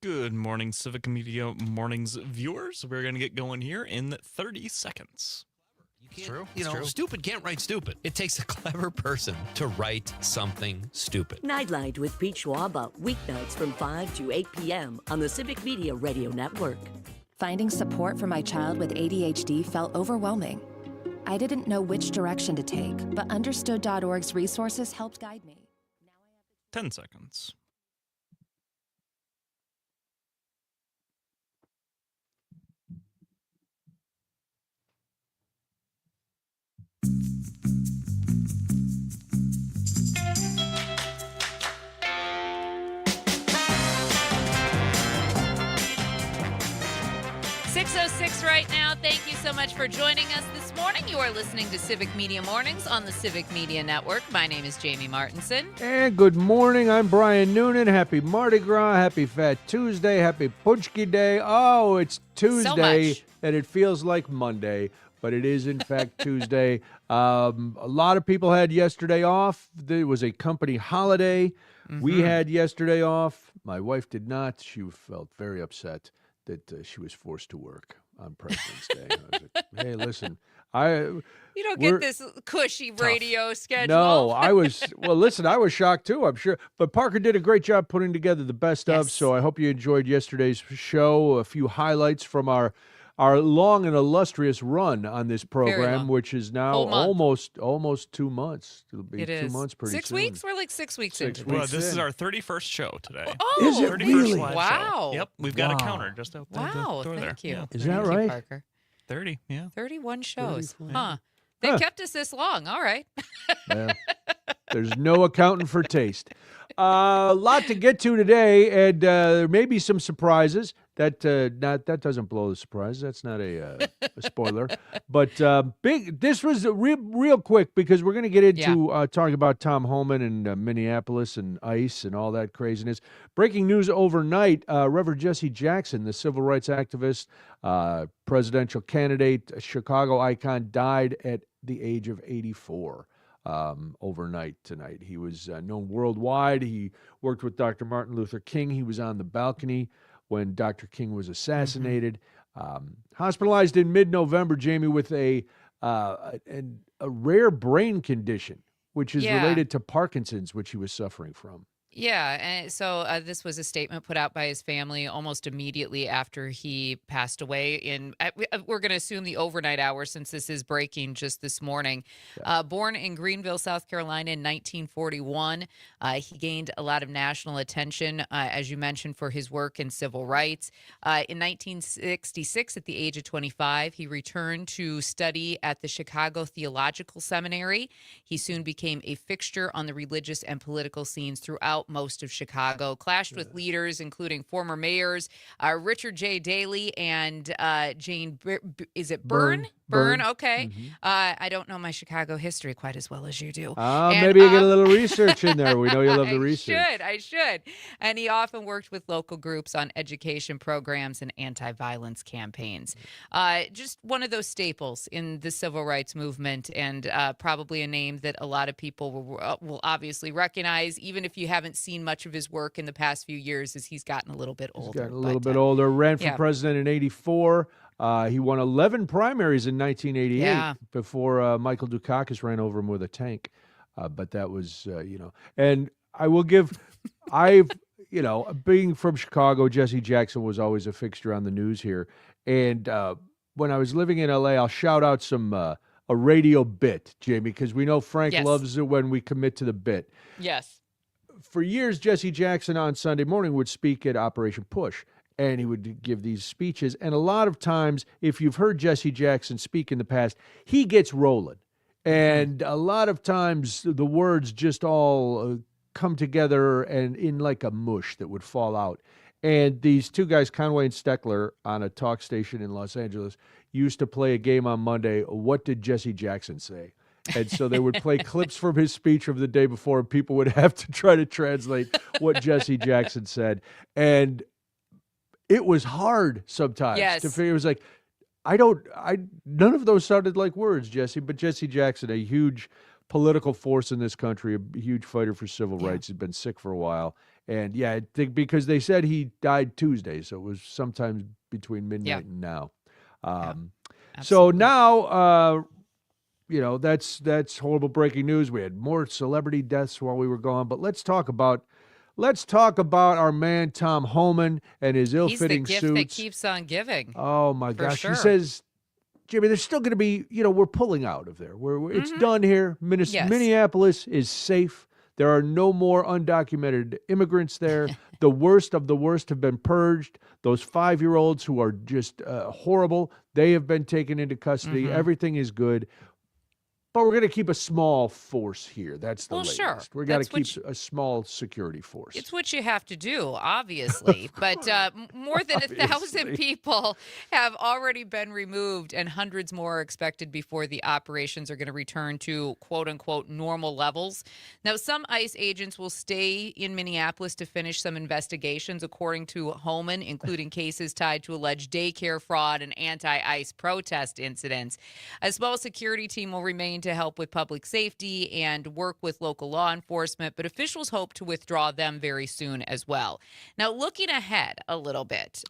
Good morning, Civic Media Mornings viewers. We're going to get going here in 30 seconds. It's true. Stupid can't write stupid. It takes a clever person to write something stupid. Nightlight with Pete Schwaba, weeknights from 5 to 8 p.m. on the Civic Media Radio Network. Finding support for my child with ADHD felt overwhelming. I didn't know which direction to take, but Understood.org's resources helped guide me. 10 seconds. .606 right now. Thank you so much for joining us this morning. You are listening to Civic Media Mornings on the Civic Media Network. My name is Jamie Martinson. And good morning. I'm Brian Noonan. Happy Mardi Gras. Happy Fat Tuesday. Happy Punchki Day. Oh, it's Tuesday, and it feels like Monday, but it is, in fact, Tuesday. A lot of people had yesterday off. There was a company holiday. We had yesterday off. My wife did not. She felt very upset that she was forced to work on President's Day. I was like, hey, listen, You don't get this cushy radio schedule. No, I was shocked too, I'm sure. But Parker did a great job putting together the best of, so I hope you enjoyed yesterday's show. A few highlights from our long and illustrious run on this program, which is now almost 2 months. It'll be 2 months pretty soon. 6 weeks? We're like 6 weeks into Well, this is our 31st show today. Oh, is it 31st really? live Wow. show. Yep, we've got a counter just out the door there. Thank you. Yeah. Is that Thank you, right? Parker. 30, yeah. 31 shows. 34. Huh. They kept us this long. All right. Yeah. There's no accounting for taste. A lot to get to today, and there may be some surprises. That doesn't blow the surprise. That's not a spoiler. But this was real quick because we're going to get into talking about Tom Homan and Minneapolis and ICE and all that craziness. Breaking news overnight, Reverend Jesse Jackson, the civil rights activist, presidential candidate, Chicago icon, died at the age of 84. Overnight tonight. He was known worldwide. He worked with Dr. Martin Luther King. He was on the balcony when Dr. King was assassinated. Hospitalized in mid-November, Jamie, with a rare brain condition, which is related to Parkinson's, which he was suffering from. Yeah, and so this was a statement put out by his family almost immediately after he passed away we're going to assume the overnight hours since this is breaking just this morning. Born in Greenville, South Carolina in 1941, he gained a lot of national attention, as you mentioned, for his work in civil rights. In 1966, at the age of 25, he returned to study at the Chicago Theological Seminary. He soon became a fixture on the religious and political scenes throughout most of Chicago, clashed with leaders including former mayors Richard J. Daley and Jane Byrne? Byrne, okay. I don't know my Chicago history quite as well as you do. Maybe you get a little research in there. We know you love the research. I should. And he often worked with local groups on education programs and anti-violence campaigns. Just one of those staples in the civil rights movement, and probably a name that a lot of people will obviously recognize, even if you haven't seen much of his work in the past few years, as he's gotten a little bit older. He's gotten a little bit older. Ran for president in 84. He won 11 primaries in 1988 before Michael Dukakis ran over him with a tank. But that was, and I will give, being from Chicago, Jesse Jackson was always a fixture on the news here. And when I was living in LA, I'll shout out a radio bit, Jamie, because we know Frank loves it when we commit to the bit. Yes. For years, Jesse Jackson on Sunday morning would speak at Operation Push. And he would give these speeches. And a lot of times, if you've heard Jesse Jackson speak in the past, he gets rolling. And a lot of times, the words just all come together and in like a mush that would fall out. And these two guys, Conway and Steckler, on a talk station in Los Angeles, used to play a game on Monday. What did Jesse Jackson say? And so they would play clips from his speech of the day before, and people would have to try to translate what Jesse Jackson said. And it was hard sometimes to figure. It was like, none of those sounded like words, Jesse, but Jesse Jackson, a huge political force in this country, a huge fighter for civil rights. He's been sick for a while. And I think because they said he died Tuesday, so it was sometime between midnight and now. So now, that's horrible breaking news. We had more celebrity deaths while we were gone, but let's talk about our man Tom Homan and his ill-fitting He's the gift that keeps on giving. Oh my gosh! sure. He says, Jimmy, there's still going to be, we're pulling out of there. It's done here. Minneapolis is safe. There are no more undocumented immigrants there. The worst of the worst have been purged. Those 5-year-olds who are just horrible, they have been taken into custody. Everything is good. But we're going to keep a small force here. That's the latest. Sure. We're going to keep a small security force. It's what you have to do, obviously. But more than 1,000 people have already been removed, and hundreds more are expected before the operations are going to return to quote-unquote normal levels. Now, some ICE agents will stay in Minneapolis to finish some investigations, according to Homan, including cases tied to alleged daycare fraud and anti-ICE protest incidents. A small security team will remain to help with public safety and work with local law enforcement, but officials hope to withdraw them very soon as well. Now, looking ahead a little bit,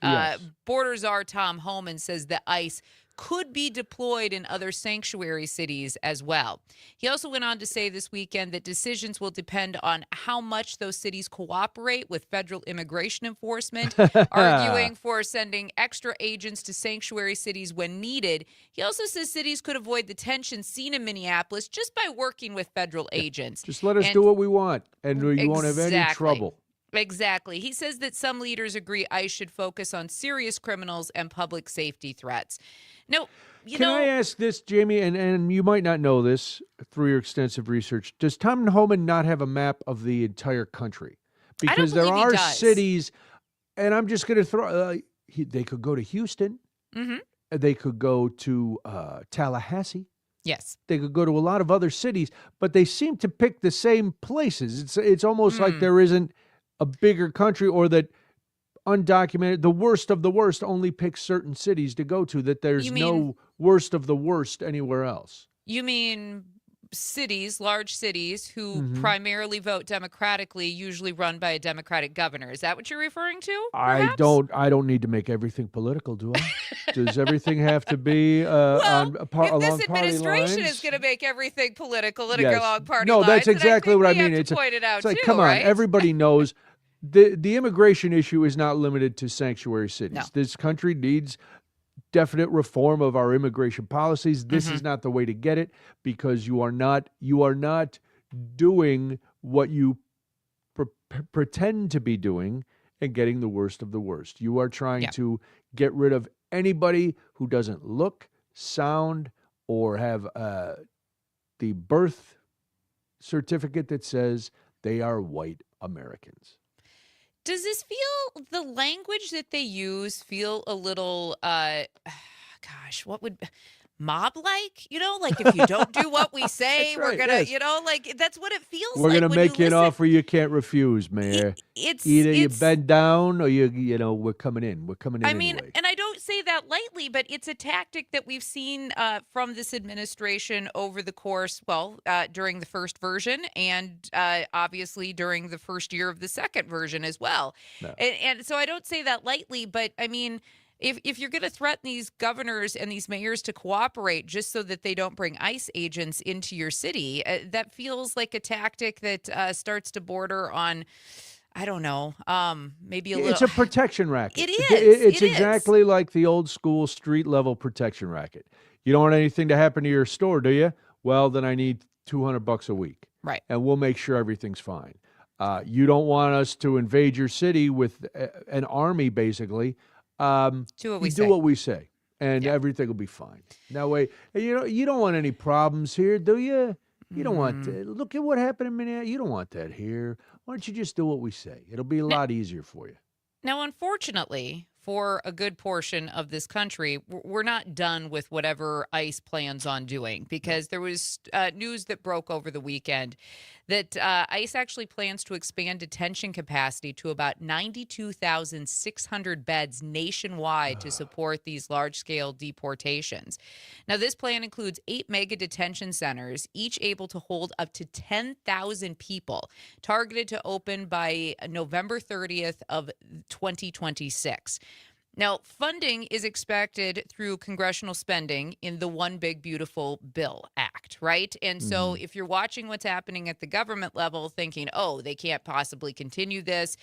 Border Czar Tom Homan says that ICE could be deployed in other sanctuary cities as well. He also went on to say this weekend that decisions will depend on how much those cities cooperate with federal immigration enforcement, arguing for sending extra agents to sanctuary cities when needed. He also says cities could avoid the tension seen in Minneapolis just by working with federal agents. Just let us do what we want, and you won't have any trouble. Exactly. He says that some leaders agree ICE should focus on serious criminals and public safety threats. Now, Can I ask this, Jamie, and you might not know this through your extensive research. Does Tom Homan not have a map of the entire country? Because there are cities, and I'm just going to throw, they could go to Houston. They could go to Tallahassee. Yes. They could go to a lot of other cities, but they seem to pick the same places. It's almost like there isn't a bigger country, or that undocumented, the worst of the worst only picks certain cities to go to, that there's no worst of the worst anywhere else. You mean cities, large cities, who primarily vote democratically, usually run by a Democratic governor. Is that what you're referring to? Perhaps? I don't need to make everything political, do I? Does everything have to be along if party this lines? administration is going to make everything political and along party no, lines, that's exactly what I mean. It's point it out it's like, too, come on, right? everybody knows the immigration issue is not limited to sanctuary cities. No. This country needs definite reform of our immigration policies. This is not the way to get it, because you are not doing what you pretend to be doing and getting the worst of the worst. You are trying to get rid of anybody who doesn't look, sound, or have the birth certificate that says they are white Americans. Does this feel, the language that they use feel a little, what would, mob-like? Like if you don't do what we say, we're going to, that's what it feels We're like. We're going to make you an offer you can't refuse, Mayor. Either you bend down or we're coming in. We're coming in anyway. And I don't say that lightly, but it's a tactic that we've seen from this administration over the course, during the first version and obviously during the first year of the second version as well. No. And so I don't say that lightly, but I mean, if you're going to threaten these governors and these mayors to cooperate just so that they don't bring ICE agents into your city, that feels like a tactic that starts to border on, I don't know, maybe a little. It's a protection racket. It is. It's exactly like the old school street level protection racket. You don't want anything to happen to your store, do you? Well, then I need $200 a week. Right. And we'll make sure everything's fine. You don't want us to invade your city with an army, basically. Do what we say, and everything will be fine. That way, you don't want any problems here, do you? You don't want that. Look at what happened in Minneapolis. You don't want that here. Why don't you just do what we say? It'll be a lot easier for you. Now, unfortunately, for a good portion of this country, we're not done with whatever ICE plans on doing, because there was news that broke over the weekend that ICE actually plans to expand detention capacity to about 92,600 beds nationwide to support these large-scale deportations. Now, this plan includes 8 mega detention centers, each able to hold up to 10,000 people, targeted to open by November 30th of 2026. Now, funding is expected through congressional spending in the One Big Beautiful Bill Act, right? And so if you're watching what's happening at the government level thinking, oh, they can't possibly continue this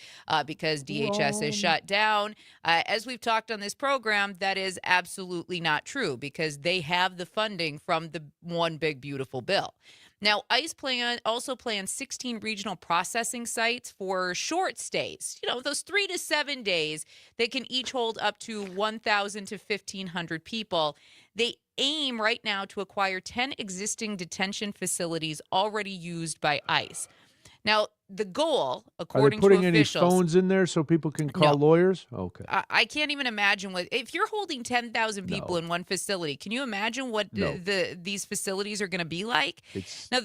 because DHS is shut down, as we've talked on this program, that is absolutely not true because they have the funding from the One Big Beautiful Bill. Now, ICE also plans 16 regional processing sites for short stays, those 3 to 7 days. They can each hold up to 1,000 to 1,500 people. They aim right now to acquire 10 existing detention facilities already used by ICE. Now, the goal, according to Are they putting officials, any phones in there so people can call lawyers? Okay. I can't even imagine if you're holding 10,000 people in one facility. Can you imagine what these facilities are going to be like? Now,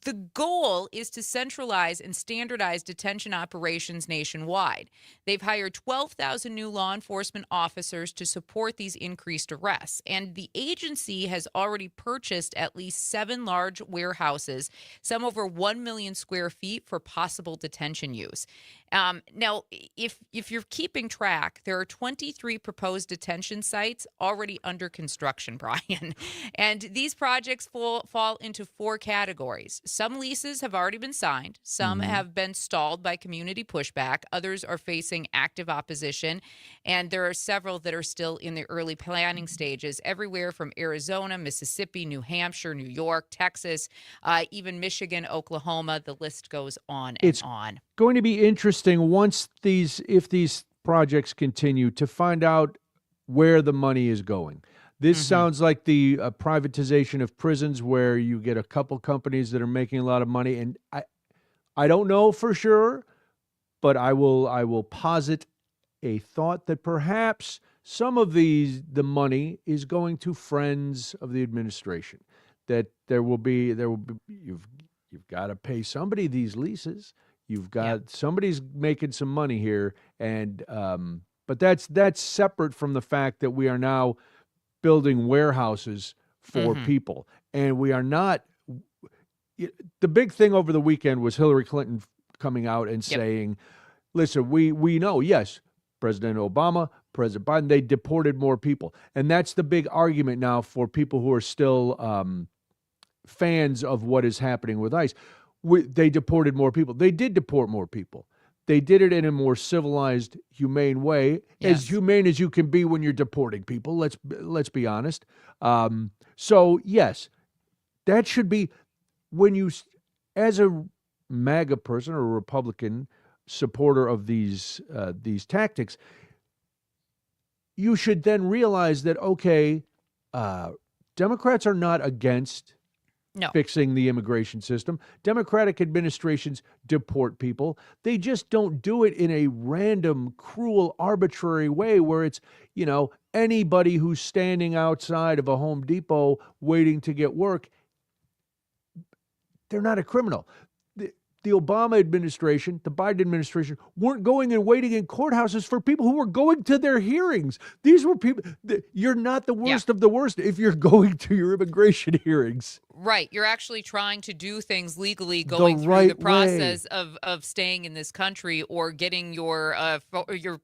the goal is to centralize and standardize detention operations nationwide. They've hired 12,000 new law enforcement officers to support these increased arrests. And the agency has already purchased at least 7 large warehouses, some over 1 million square feet for possible detention use. Now, if you're keeping track, there are 23 proposed detention sites already under construction, Brian. And these projects fall into 4 categories. Some leases have already been signed. Some have been stalled by community pushback. Others are facing active opposition. And there are several that are still in the early planning stages, everywhere from Arizona, Mississippi, New Hampshire, New York, Texas, even Michigan, Oklahoma. The list goes on and on. Going to be interesting if these projects continue to find out where the money is going. This sounds like the privatization of prisons where you get a couple companies that are making a lot of money. And I don't know for sure, but I will posit a thought that perhaps some of the money is going to friends of the administration. That there will be you've got to pay somebody these leases. You've got somebody's making some money here, and but that's separate from the fact that we are now building warehouses for people, and we are not. The big thing over the weekend was Hillary Clinton coming out and saying, "Listen, we know, yes, President Obama, President Biden, they deported more people," and that's the big argument now for people who are still fans of what is happening with ICE. They deported more people. They did deport more people. They did it in a more civilized, humane way, as humane as you can be when you're deporting people. Let's be honest. So yes, that should be when you, as a MAGA person or a Republican supporter of these tactics, you should then realize that Democrats are not against fixing the immigration system. Democratic administrations deport people. They just don't do it in a random, cruel, arbitrary way where it's, anybody who's standing outside of a Home Depot waiting to get work, they're not a criminal. The Obama administration, the Biden administration, weren't going and waiting in courthouses for people who were going to their hearings. These were people, you're not the worst of the worst if you're going to your immigration hearings. Right. You're actually trying to do things legally, going through the process of staying in this country or getting your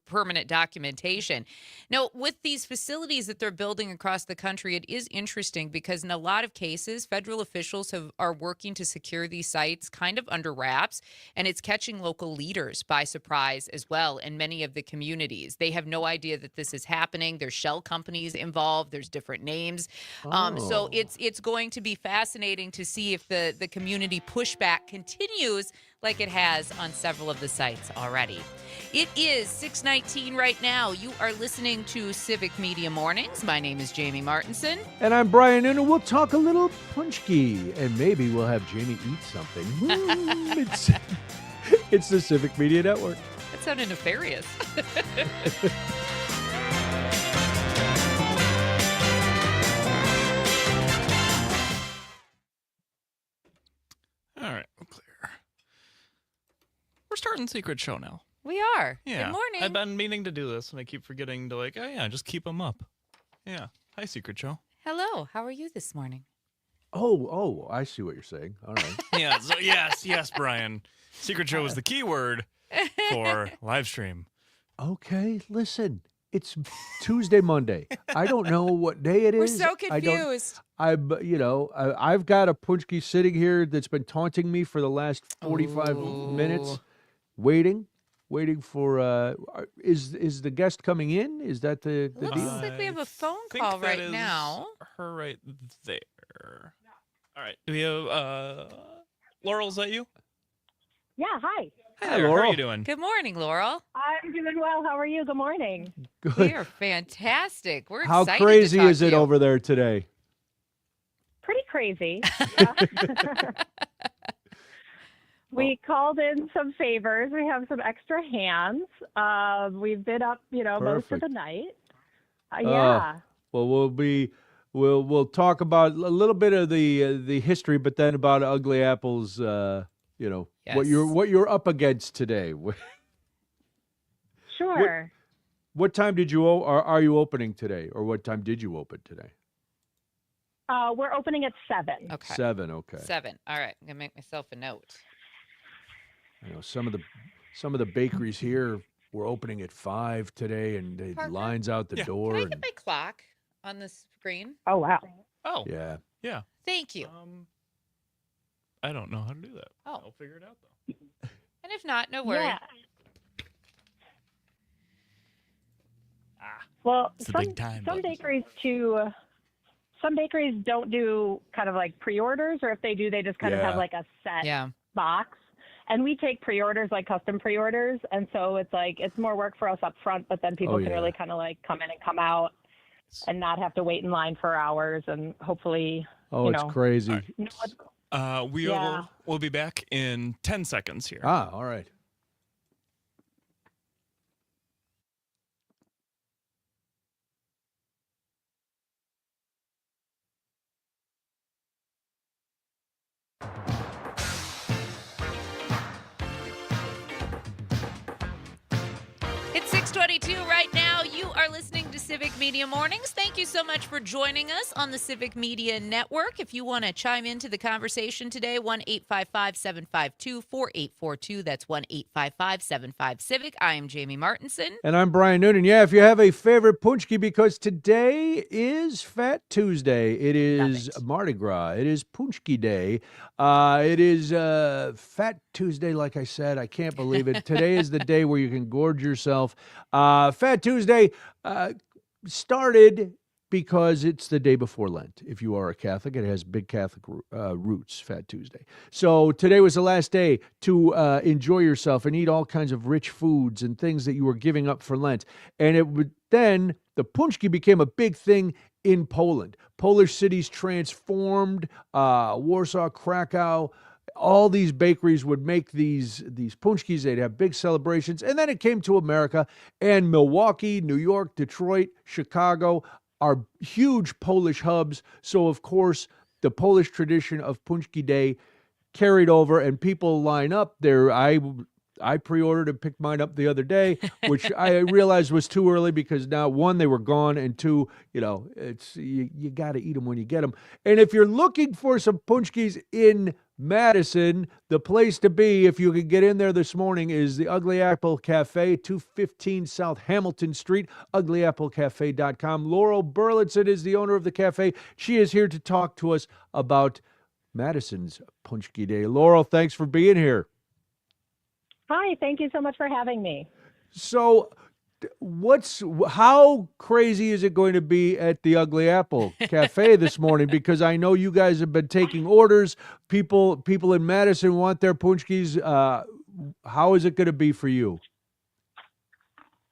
permanent documentation. Now, with these facilities that they're building across the country, it is interesting because in a lot of cases, federal officials are working to secure these sites kind of under wraps, and it's catching local leaders by surprise as well in many of the communities. They have no idea that this is happening. There's shell companies involved. There's different names. So it's going to be fascinating to see if the community pushback continues like it has on several of the sites already. It is 6:19 right now. You are listening to Civic Media Mornings. My name is Jamie Martinson. And I'm Brian Noonan. We'll talk a little punchki, and maybe we'll have Jamie eat something. It's the Civic Media Network. That sounded nefarious. All right, we're clear. We're starting Secret Show now. We are. Yeah. Good morning. I've been meaning to do this, and I keep forgetting to oh yeah, just keep them up. Yeah. Hi, Secret Show. Hello. How are you this morning? Oh, I see what you're saying. All right. Yeah. So yes, Brian. Secret Show is the key word for live stream. Okay, listen. It's Tuesday, Monday. I don't know what day it We're is. so confused. I've got a punchki sitting here that's been taunting me for the last 45 minutes, waiting for. Is the guest coming in? Is that the Looks deal? like we have a phone think call that right is now. Her right there. All right. Do we have Laurel? Is that you? Yeah, hi. Hi there. How Laurel. are you doing? Good morning, Laurel. I'm doing well. How are you? Good morning. Good. We are fantastic. We're How excited crazy to talk is to it you. over there today? Pretty crazy. We called in some favors. We have some extra hands. We've been up, most of Perfect. the night. Yeah. Well, we'll talk about a little bit of the history, but then about Ugly Apple's. What you're up against today. Sure. What time did you are you opening today, or what time did you open today? We're opening at 7. Okay. 7. Okay. 7. All right. I'm going to make myself a note. I know some of the bakeries here were opening at 5 today, and they Parker? lines out the door. Can I And, get my clock on the screen? Oh, wow. Oh. yeah. Yeah. Thank you. I don't know how to do that. Oh. I'll figure it out though. And if not, no worry. Yeah. Well, It's the big time some button. bakeries some bakeries don't do kind of like pre-orders, or if they do, they just kind of Yeah. have like a set Yeah. box. And we take pre-orders, like custom pre-orders, and so it's more work for us up front, but then people Oh, can yeah. really kind of like come in and come out and not have to wait in line for hours, and hopefully, Oh, it's crazy. no one- Yeah. We'll be back in 10 seconds here. All right. It's 6:22 right now. You are listening to Civic Media Mornings. Thank you so much for joining us on the Civic Media Network. If you want to chime into the conversation today, 1-855-752-4842. That's 1-855-75-CIVIC. I am Jamie Martinson. And I'm Brian Noonan. Yeah, if you have a favorite punchki, because today is Fat Tuesday. It is Mardi Gras. It is Punchki Day. It is Fat Tuesday, like I said. I can't believe it. Today is the day where you can gorge yourself. Fat Tuesday started because it's the day before Lent. If you are a Catholic, it has big Catholic roots, Fat Tuesday. So today was the last day to enjoy yourself and eat all kinds of rich foods and things that you were giving up for Lent. And then the punchki became a big thing in Poland. Polish cities transformed, Warsaw, Krakow. All these bakeries would make these punchkis. They'd have big celebrations. And then it came to America, and Milwaukee, New York, Detroit, Chicago are huge Polish hubs. So, of course, the Polish tradition of Punchki Day carried over, and people line up there. I pre-ordered and picked mine up the other day, which I realized was too early because now, one, they were gone, and two, it's you got to eat them when you get them. And if you're looking for some punchkis in Madison, the place to be, if you could get in there this morning, is the Ugly Apple Cafe, 215 South Hamilton Street, uglyAppleCafe.com. Laurel Burlitson is the owner of the cafe. She is here to talk to us about Madison's Punchki Day. Laurel, thanks for being here. Hi, thank you so much for having me. So, how crazy is it going to be at the Ugly Apple Cafe this morning? Because I know you guys have been taking orders. People in Madison want their punchkis. How is it going to be for you?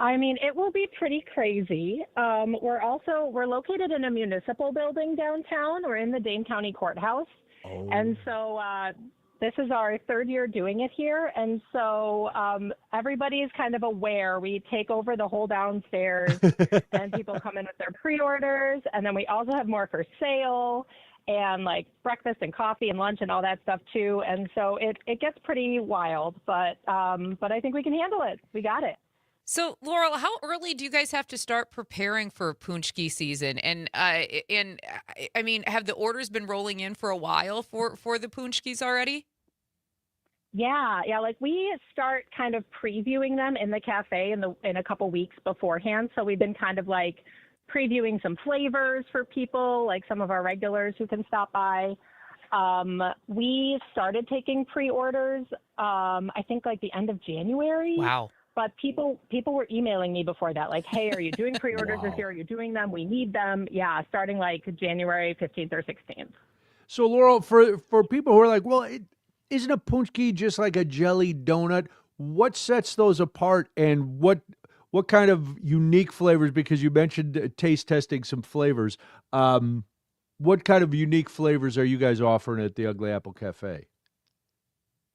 I mean, it will be pretty crazy. We're located in a municipal building downtown. We're in the Dane County Courthouse. Oh. And so this is our third year doing it here. And so everybody is kind of aware. We take over the whole downstairs and people come in with their pre-orders. And then we also have more for sale. and like breakfast and coffee and lunch and all that stuff too. And so it gets pretty wild, but I think we can handle it. We got it. So, Laurel, how early do you guys have to start preparing for Punchki season? And I mean, have the orders been rolling in for a while for the Punchkis already? Yeah. Like we start kind of previewing them in the cafe in a couple weeks beforehand. So we've been kind of like previewing some flavors for people, like some of our regulars who can stop by. We started taking pre-orders, I think like the end of January. Wow. But people were emailing me before that, like, hey, are you doing pre-orders this year? Are you doing them? We need them. Yeah, starting like January 15th or 16th. So, Laurel, for people who are like, well, isn't a punchki just like a jelly donut? What sets those apart, and what kind of unique flavors? Because you mentioned taste testing some flavors. What kind of unique flavors are you guys offering at the Ugly Apple Cafe?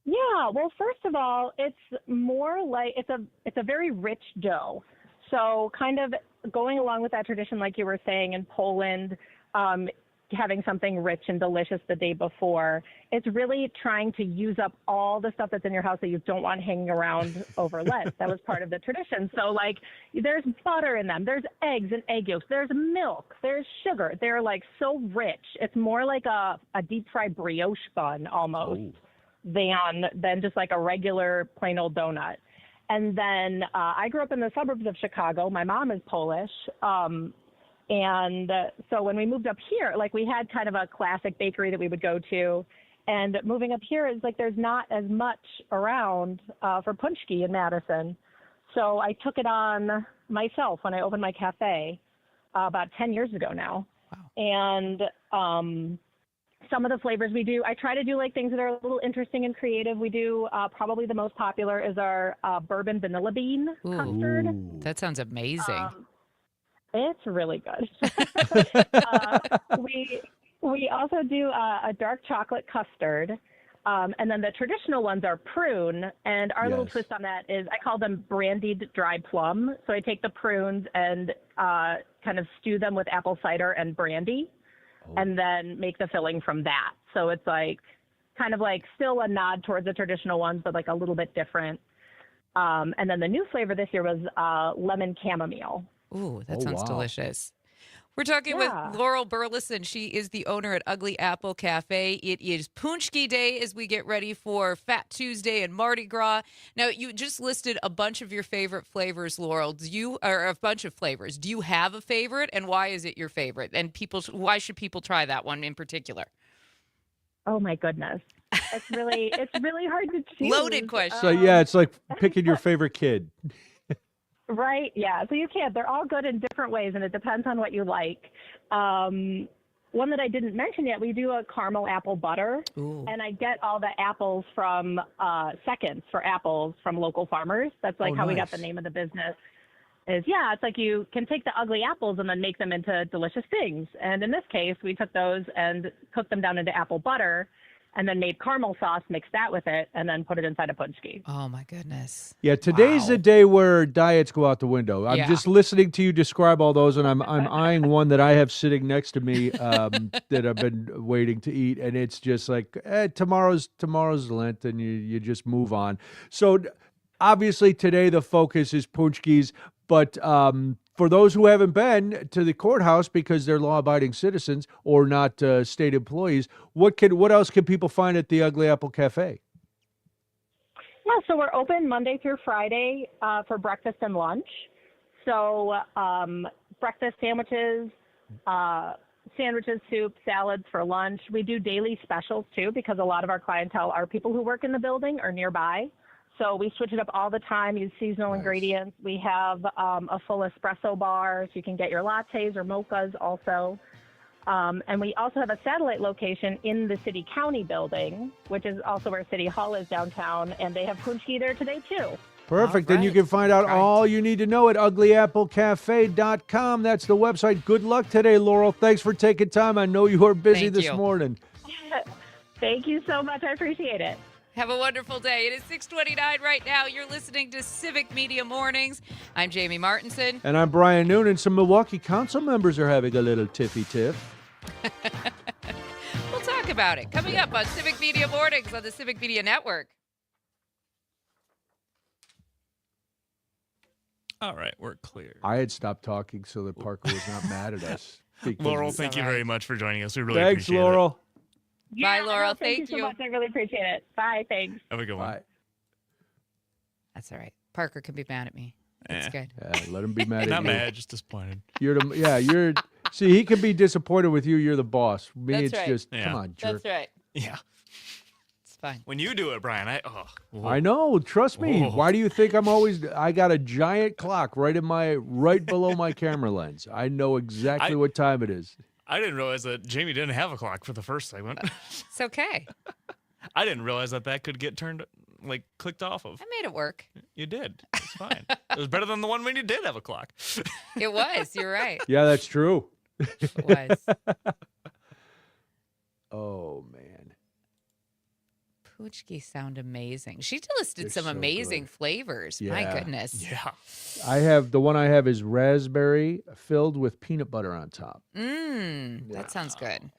Yeah, well, first of all, it's more like it's a very rich dough. So kind of going along with that tradition, like you were saying in Poland, having something rich and delicious the day before, it's really trying to use up all the stuff that's in your house that you don't want hanging around over Lent. That was part of the tradition. So like there's butter in them, there's eggs and egg yolks, there's milk, there's sugar. They're like so rich. It's more like a deep fried brioche bun almost. Oh. than just like a regular plain old donut. And then I grew up in the suburbs of Chicago. My mom is Polish. And so when we moved up here, like we had kind of a classic bakery that we would go to. And moving up here is like there's not as much around for punchki in Madison. So I took it on myself when I opened my cafe about 10 years ago now. Wow. And some of the flavors we do, I try to do like things that are a little interesting and creative. We do probably the most popular is our bourbon vanilla bean custard. That sounds amazing. It's really good. We also do a dark chocolate custard. And then the traditional ones are prune. And our little twist on that is I call them brandied dry plum. So I take the prunes and kind of stew them with apple cider and brandy. And then make the filling from that. So it's like kind of like still a nod towards the traditional ones, but like a little bit different. And then the new flavor this year was lemon chamomile. Ooh, that sounds delicious. We're talking with Laurel Burleson. She is the owner at Ugly Apple Cafe. It is Punchki Day as we get ready for Fat Tuesday and Mardi Gras. Now, you just listed a bunch of your favorite flavors, Laurel. Or a bunch of flavors. Do you have a favorite, and why is it your favorite? And why should people try that one in particular? Oh my goodness, it's really hard to choose. Loaded question. So yeah, it's like picking your favorite kid. Right, yeah. So you can't. They're all good in different ways, and it depends on what you like. One that I didn't mention yet, we do a caramel apple butter, and I get all the apples from seconds for apples from local farmers. That's like how we got the name of the business. It's like you can take the ugly apples and then make them into delicious things. And in this case, we took those and cooked them down into apple butter, and then made caramel sauce, mixed that with it, and then put it inside a punchki. Oh, my goodness. Yeah, today's the day where diets go out the window. I'm just listening to you describe all those, and I'm eyeing one that I have sitting next to me that I've been waiting to eat, and it's just like, tomorrow's Lent, and you just move on. So obviously today the focus is punchkis, but for those who haven't been to the courthouse because they're law-abiding citizens or not state employees, what else can people find at the Ugly Apple Cafe? Yeah, so we're open Monday through Friday for breakfast and lunch. So breakfast sandwiches, soup, salads for lunch. We do daily specials too because a lot of our clientele are people who work in the building or nearby. So we switch it up all the time, use seasonal ingredients. We have a full espresso bar, so you can get your lattes or mochas also. And we also have a satellite location in the City County building, which is also where City Hall is downtown, and they have punchki there today too. Perfect. Then you can find out all you need to know at uglyapplecafe.com. That's the website. Good luck today, Laurel. Thanks for taking time. I know you are busy this morning. Thank you so much. I appreciate it. Have a wonderful day. It is 6:29 right now. You're listening to Civic Media Mornings. I'm Jamie Martinson. And I'm Brian Noonan. Some Milwaukee Council members are having a little tiffy-tiff. about it. Coming up on Civic Media Mornings on the Civic Media Network. All right, we're clear. I had stopped talking so that Parker was not mad at us. because Laurel, we- thank you all very right. much for joining us. We really Thanks, appreciate Laurel. Bye, Laurel. No, thank you Thank so you. much. I really appreciate it. Bye. Thanks. it. Have a good one. Bye. That's all right. Parker can be mad at me. That's good. Let him be mad at Not you. mad, just disappointed. You're. See, he can be disappointed with you. You're the boss. Me, That's it's right. just Yeah. come on, jerk. That's right. Yeah. It's fine. When you do it, Brian, I know. Trust me. Whoa. Why do you think I got a giant clock right below my camera lens. I know exactly what time it is. I didn't realize that Jamie didn't have a clock for the first segment. It's okay. I didn't realize that could get clicked off of. I made it work. You did. It's fine. It was better than the one when you did have a clock. It was. You're right. Yeah, that's true. It was. Oh man. Poochki sound amazing. She listed They're some so amazing good. flavors. My Yeah. goodness. Yeah. The one I have is raspberry filled with peanut butter on top. That sounds good.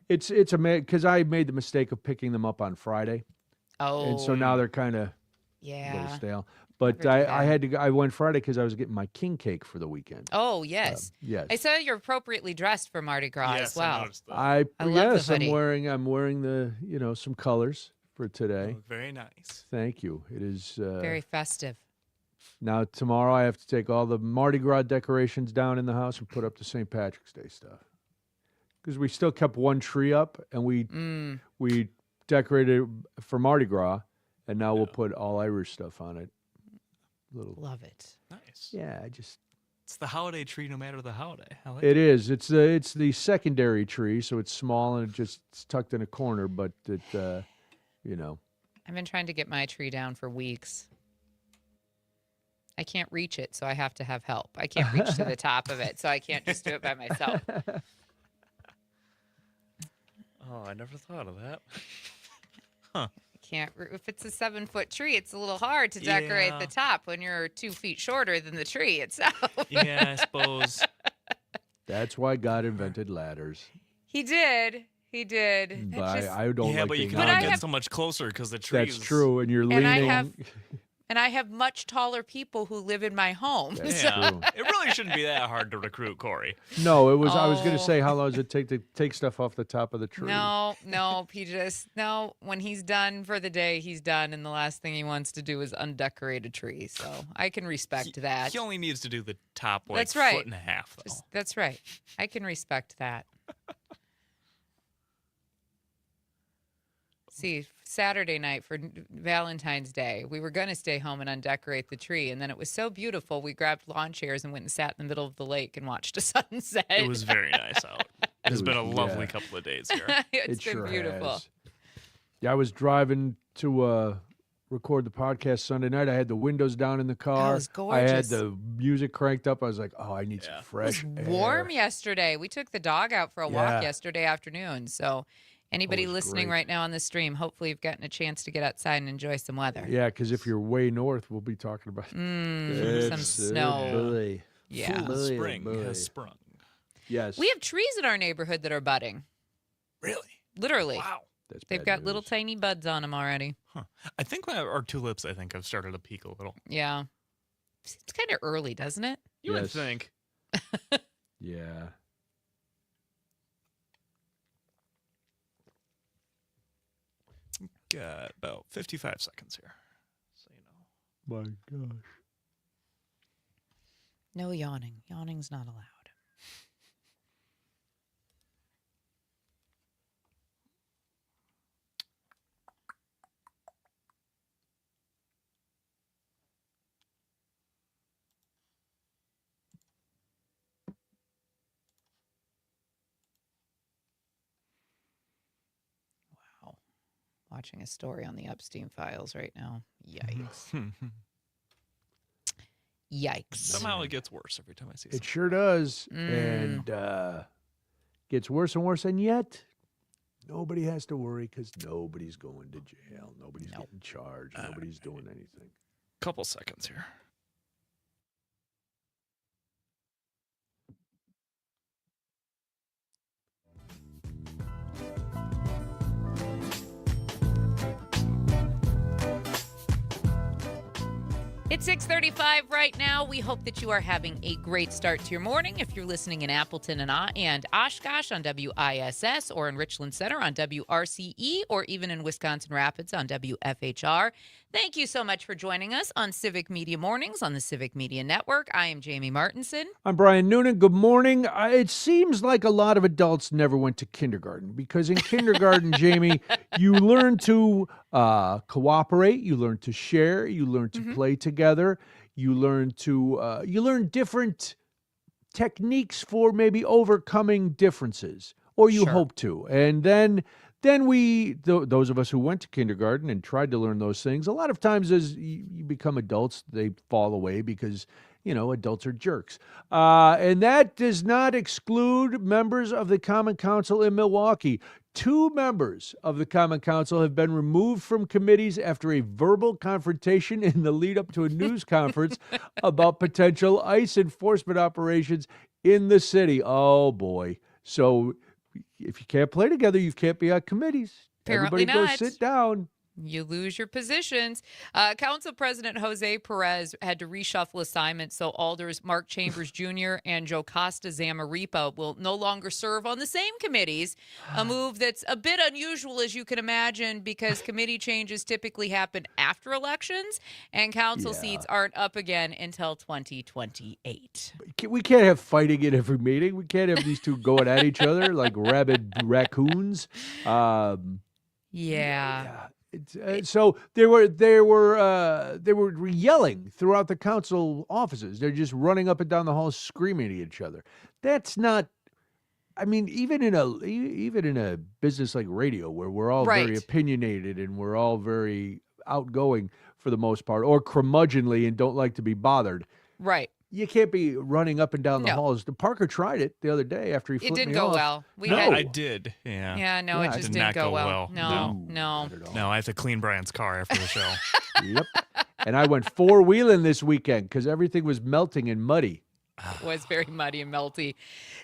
It's because I made the mistake of picking them up on Friday, Oh. and so now they're kind of a yeah. little stale. But Never do I that. had to. I went Friday because I was getting my king cake for the weekend. Oh, yes. Yes, I saw you're appropriately dressed for Mardi Gras Yes, as I well. noticed that. I love the yes, hoodie. I'm wearing the some colors for You today. look very nice. Thank you. It is Very festive. now tomorrow. I have to take all the Mardi Gras decorations down in the house and put up the St. Patrick's Day stuff because we still kept one tree up and we decorated it for Mardi Gras, and now we'll put all Irish stuff on it. Love it. Nice. Yeah, It's the holiday tree no matter the holiday. I like it is. It's the secondary tree, so it's small and it's tucked in a corner, but it I've been trying to get my tree down for weeks. I can't reach it, so I have to have help. I can't reach to the top of it, so I can't just do it by myself. Oh, I never thought of that. If it's a 7-foot tree, it's a little hard to decorate Yeah. the top when you're 2 feet shorter than the tree itself. Yeah, I suppose. That's why God invented ladders. He did. It But just- I don't Yeah, like but you being can But only I on get them. have- so much closer because the tree That's true, and you're And leaning. I have much taller people who live in my home. That's Yeah. true. It really shouldn't be that hard to recruit Corey. No, it was. I was going to Oh. say, how long does it take to take stuff off the top of the tree? No, when he's done for the day, he's done. And the last thing he wants to do is undecorate a tree. So I can respect that. He only needs to do the top That's right. foot and a half, though. That's right. I can respect that. See, Saturday night for Valentine's Day, we were going to stay home and undecorate the tree. And then it was so beautiful, we grabbed lawn chairs and went and sat in the middle of the lake and watched a sunset. It was very nice out. It's been a was- lovely yeah. couple of days here. It's It been sure beautiful. has. Yeah, I was driving to record the podcast Sunday night. I had the windows down in the car. was I had gorgeous. the music cranked up. I was like, oh, I need Yeah. some It fresh was air. warm yesterday. We took the dog out for a Yeah. walk yesterday afternoon. So anybody was listening great. right now on the stream, hopefully you've gotten a chance to get outside and enjoy some weather. Yeah, because if you're way north, we'll be talking about Some It's- snow. boy. Yeah. Full Boy, spring boy. has sprung. Yes. We have trees in our neighborhood that are budding. Really? Literally. Wow. That's They've bad got little news. tiny buds on them already. Huh. I think our tulips, have started to peak a little. Yeah. It's kind of early, doesn't it? You would Yes. think. Yeah. Got about 55 seconds here. So you know. My gosh. No yawning. Yawning's not allowed. Wow. Watching a story on the Epstein files right now. Yikes. Yikes. Somehow it gets worse every time I see It something. sure does. Mm. And gets worse and worse. And yet, nobody has to worry because nobody's going to jail. Nobody's Nope. getting charged. Nobody's doing anything. Couple seconds here. It's 6:35 right now. We hope that you are having a great start to your morning. If you're listening in Appleton and Oshkosh on WISS, or in Richland Center on WRCE, or even in Wisconsin Rapids on WFHR, thank you so much for joining us on Civic Media Mornings on the Civic Media Network. I am Jamie Martinson. I'm Brian Noonan. Good morning. It seems like a lot of adults never went to kindergarten, because in kindergarten, Jamie, you learn to cooperate, you learn to share, you learn to play together, you learn different techniques for maybe overcoming differences, or you Sure. hope to. And then those of us who went to kindergarten and tried to learn those things, a lot of times as you become adults, they fall away because, adults are jerks. And that does not exclude members of the Common Council in Milwaukee. 2 members of the Common Council have been removed from committees after a verbal confrontation in the lead up to a news conference about potential ICE enforcement operations in the city. Oh, boy. So if you can't play together, you can't be on committees. Apparently Everybody not. go sit down. You lose your positions. Council President Jose Perez had to reshuffle assignments, so alders Mark Chambers Jr. and Jocasta Zamaripa will no longer serve on the same committees, a move that's a bit unusual, as you can imagine, because committee changes typically happen after elections, and council seats aren't up again until 2028. We can't have fighting at every meeting. We can't have these two going at each other like rabid raccoons. Yeah. So they were yelling throughout the council offices. They're just running up and down the hall screaming at each other. That's not. I mean, even in a business like radio, where we're all very Right. opinionated and we're all very outgoing for the most part, or curmudgeonly and don't like to be bothered, Right. you can't be running up and down the No. halls. Parker tried it the other day after he It flipped didn't me go off. well. No. I did. Yeah. Yeah, no, Yeah, it it just did didn't not go go well. well. No. Not at all. No, I have to clean Brian's car after the show. Yep. And I went 4-wheeling this weekend because everything was melting and muddy. Was very muddy and melty.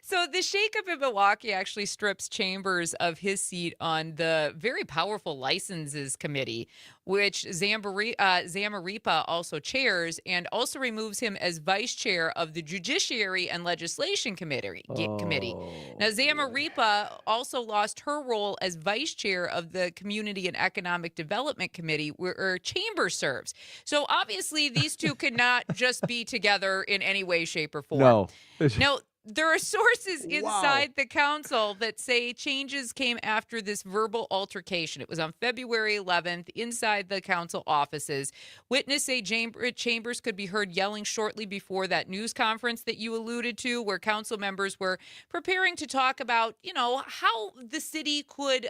So the shakeup in Milwaukee actually strips Chambers of his seat on the very powerful licenses committee, which Zamaripa also chairs, and also removes him as vice chair of the Judiciary and Legislation Committee. Now, Zamaripa also lost her role as vice chair of the Community and Economic Development Committee, where Chambers serves. So obviously, these two cannot just be together in any way, shape, or form. No. Now, there are sources inside the council that say changes came after this verbal altercation. It was on February 11th inside the council offices. Witnesses say Chambers could be heard yelling shortly before that news conference that you alluded to, where council members were preparing to talk about, how the city could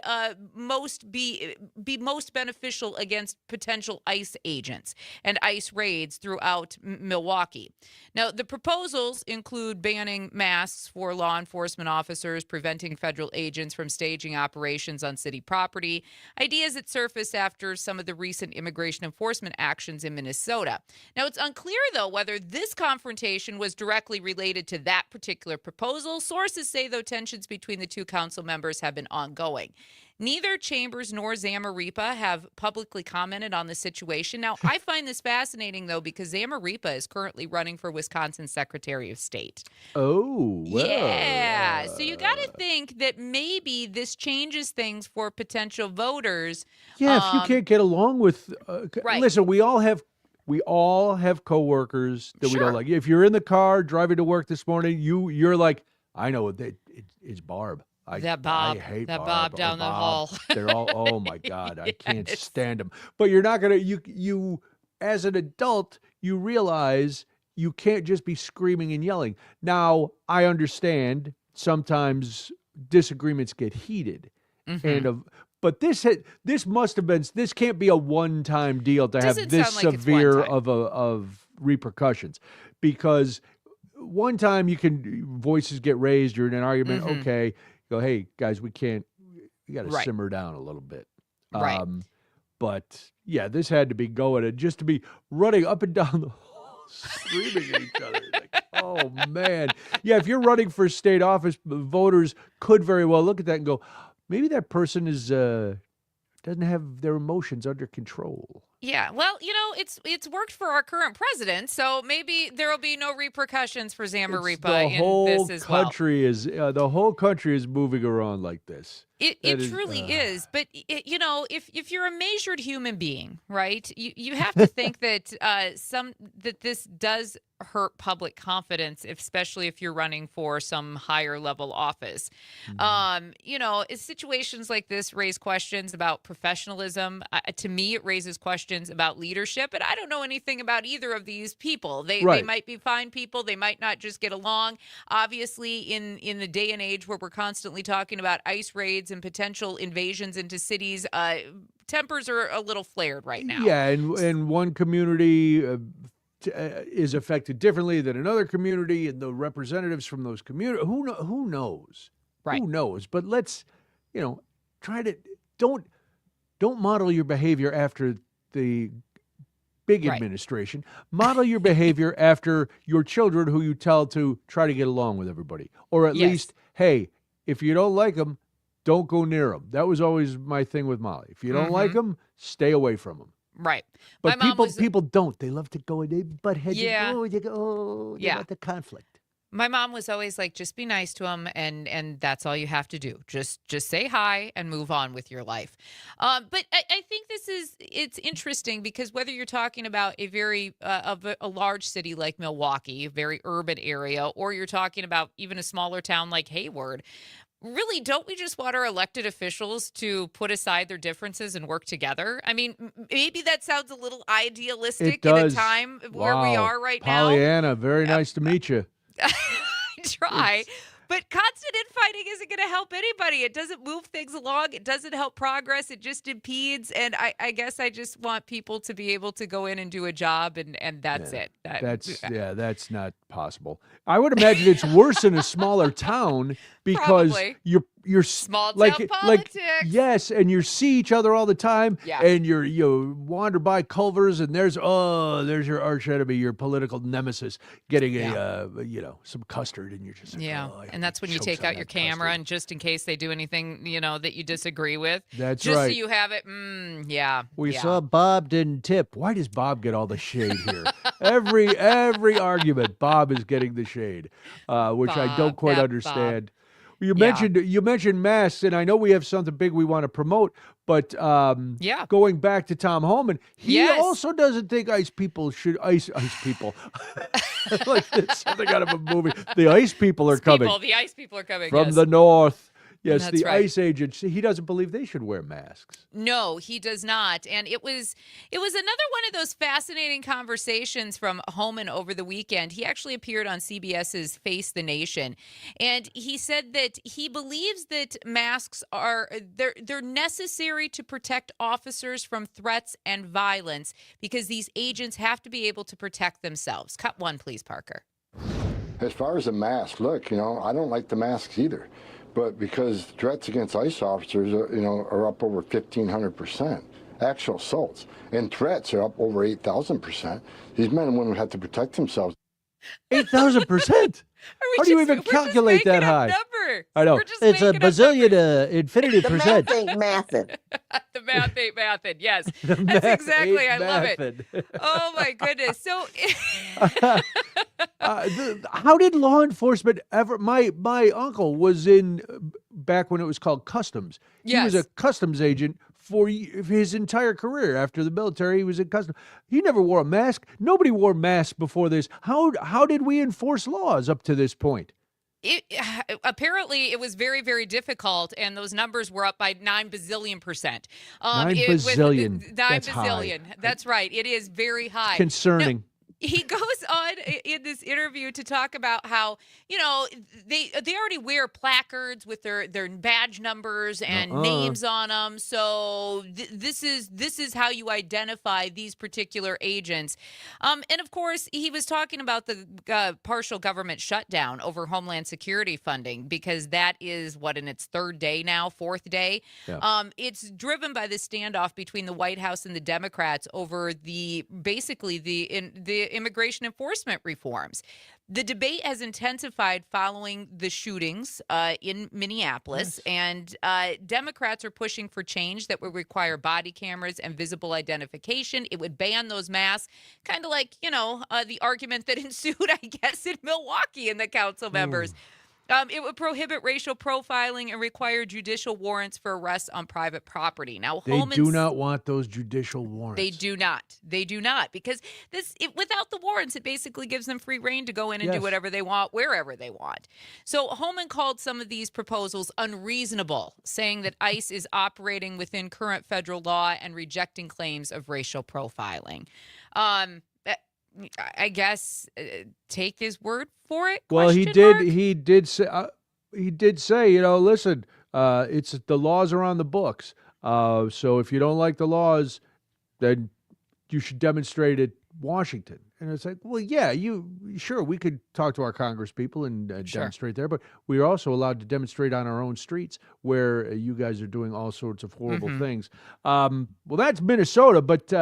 be most beneficial against potential ICE agents and ICE raids throughout Milwaukee. Now, the proposals include banning masks for law enforcement officers, preventing federal agents from staging operations on city property, ideas that surfaced after some of the recent immigration enforcement actions in Minnesota. Now, it's unclear, though, whether this confrontation was directly related to that particular proposal. Sources say, though, tensions between the two council members have been ongoing. Neither Chambers nor Zamaripa have publicly commented on the situation. Now, I find this fascinating, though, because Zamaripa is currently running for Wisconsin Secretary of State. Oh, well. Yeah. So you got to think that maybe this changes things for potential voters. Yeah, if you can't get along with Right. Listen, we all have coworkers that we Sure. don't like. If you're in the car driving to work this morning, you're like, I know it's Barb. That Bob. I hate That Barb Bob or down the Bob. hall. They're all, oh my God, I can't stand them. But you're not going to, you as an adult, you realize you can't just be screaming and yelling. Now, I understand sometimes disagreements get heated. But this can't be a one-time deal to have Doesn't this sound like it's severe one time. of repercussions, because one time voices get raised, you're in an argument. Okay, go, hey guys, we got to Right. simmer down a little bit. Right. But yeah, this had to be going, and just to be running up and down the hall screaming at each other. Like, oh man. Yeah, if you're running for state office, voters could very well look at that and go, maybe that person doesn't have their emotions under control. Yeah, well, it's worked for our current president, so maybe there will be no repercussions for The Zamarripa in whole this as well. country is the whole country is moving around like this. It That is, truly is, but if you're a measured human being, right, you have to think that that this does hurt public confidence, especially if you're running for some higher level office. Situations like this raise questions about professionalism. To me, it raises questions about leadership, and I don't know anything about either of these people. They Right. might be fine people. They might not just get along. Obviously, in the day and age where we're constantly talking about ICE raids and potential invasions into cities, tempers are a little flared right now. Yeah, and one community is affected differently than another community, and the representatives from those communities. Who knows? Right. Who knows? But let's, try to don't model your behavior after the big Right. administration. Model your behavior after your children, who you tell to try to get along with everybody, or at Yes. least, hey, if you don't like them, don't go near them. That was always my thing with Molly. If you don't like them, stay away from them. Right. But My mom was people don't. They love to go and they butt heads. Yeah. And they Yeah. want the conflict. My mom was always like, just be nice to them, and that's all you have to do. Just say hi and move on with your life. But I think it's interesting because whether you're talking about a large city like Milwaukee, a very urban area, or you're talking about even a smaller town like Hayward, really, don't we just want our elected officials to put aside their differences and work together? I mean, maybe that sounds a little idealistic It does. in a time where we Wow. are right now. Pollyanna, very nice to meet you. Try. But constant infighting isn't going to help anybody. It doesn't move things along. It doesn't help progress. It just impedes. And I guess I just want people to be able to go in and do a job, and that's it. That's not possible. I would imagine it's worse in a smaller town because Probably. you're Small like town like politics. yes, and you see each other all the time, Yeah. and you wander by Culver's, and there's your arch enemy, your political nemesis, getting some custard, and you're just like, Yeah. "Oh, I hope And that's he when you chokes take on out your that camera, custard." and just in case they do anything, that you disagree with. That's just right. so you have it. Yeah. We yeah. saw Bob didn't tip. Why does Bob get all the shade here? every argument, Bob is getting the shade, which I don't Bob, quite that understand. You Yeah. mentioned masks, and I know we have something big we want to promote. But Yeah. going back to Tom Homan, he Yes. also doesn't think ice people should ice people. Like it's something out of a movie. The ice people are coming The ice people are coming. from yes. the north. Yes, That's the right. ice agents. He doesn't believe they should wear masks. No, he does not. And it was another one of those fascinating conversations from Homan over the weekend. He actually appeared on CBS's Face the Nation, and he said that he believes that masks they're necessary to protect officers from threats and violence because these agents have to be able to protect themselves. Cut one, please, Parker. As far as the mask, look, I don't like the masks either. But because threats against ICE officers, are up over 1,500%, actual assaults, and threats are up over 8,000%. These men and women have to protect themselves. 8,000%. How do you even calculate that high? Number. I know. We're just It's a making up bazillion numbers. to infinity The percent. math ain't mathin'. The math ain't mathin'. Yes, The that's math exactly. I ain't love it. mathin'. Oh my goodness. So How did law enforcement ever? My uncle was in back when it was called customs. He was a Yes. customs agent for his entire career. After the military, he was in customs. He never wore a mask. Nobody wore masks before this. How did we enforce laws up to this point? Apparently it was very, very difficult, and those numbers were up by 9 bazillion%. 9 with bazillion. 9 That's high. bazillion. That's right. It is very high. Concerning. He goes on in this interview to talk about how they already wear placards with their badge numbers and names on them. So this is how you identify these particular agents. And of course, he was talking about the partial government shutdown over Homeland Security funding because that is in its fourth day. Yeah. It's driven by the standoff between the White House and the Democrats over the immigration enforcement reforms. The debate has intensified following the shootings in Minneapolis, and Democrats are pushing for change that would require body cameras and visible identification. It would ban those masks, kind of like, the argument that ensued, I guess, in Milwaukee in the council members. It would prohibit racial profiling and require judicial warrants for arrests on private property. Now, They do not want those judicial warrants. They do not. They do not, because without the warrants, it basically gives them free reign to go in and do whatever they want, wherever they want. So Holman called some of these proposals unreasonable, saying that ICE is operating within current federal law and rejecting claims of racial profiling. I guess take his word for it. Well, he did say, listen, it's the laws are on the books. So if you don't like the laws, then you should demonstrate at Washington. And it's like, well, yeah, sure, we could talk to our Congress people and demonstrate there, but we are also allowed to demonstrate on our own streets where you guys are doing all sorts of horrible things. Well, that's Minnesota, but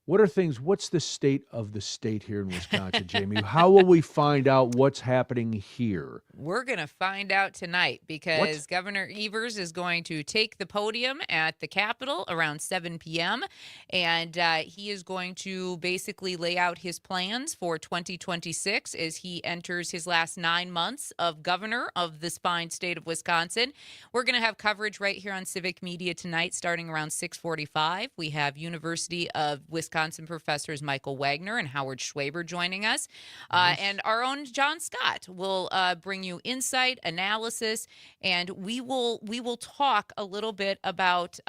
what's the state of the state here in Wisconsin, Jamie? How will we find out what's happening here? We're going to find out tonight because Governor Evers is going to take the podium at the Capitol around 7 p.m. And he is going to basically lay out his plans for 2026 as he enters his last 9 months of governor of this fine state of Wisconsin. We're going to have coverage right here on Civic Media tonight starting around 6:45. We have University of Wisconsin professors Michael Wagner and Howard Schwaber joining us. And our own John Scott will bring you insight, analysis, and we will talk a little bit about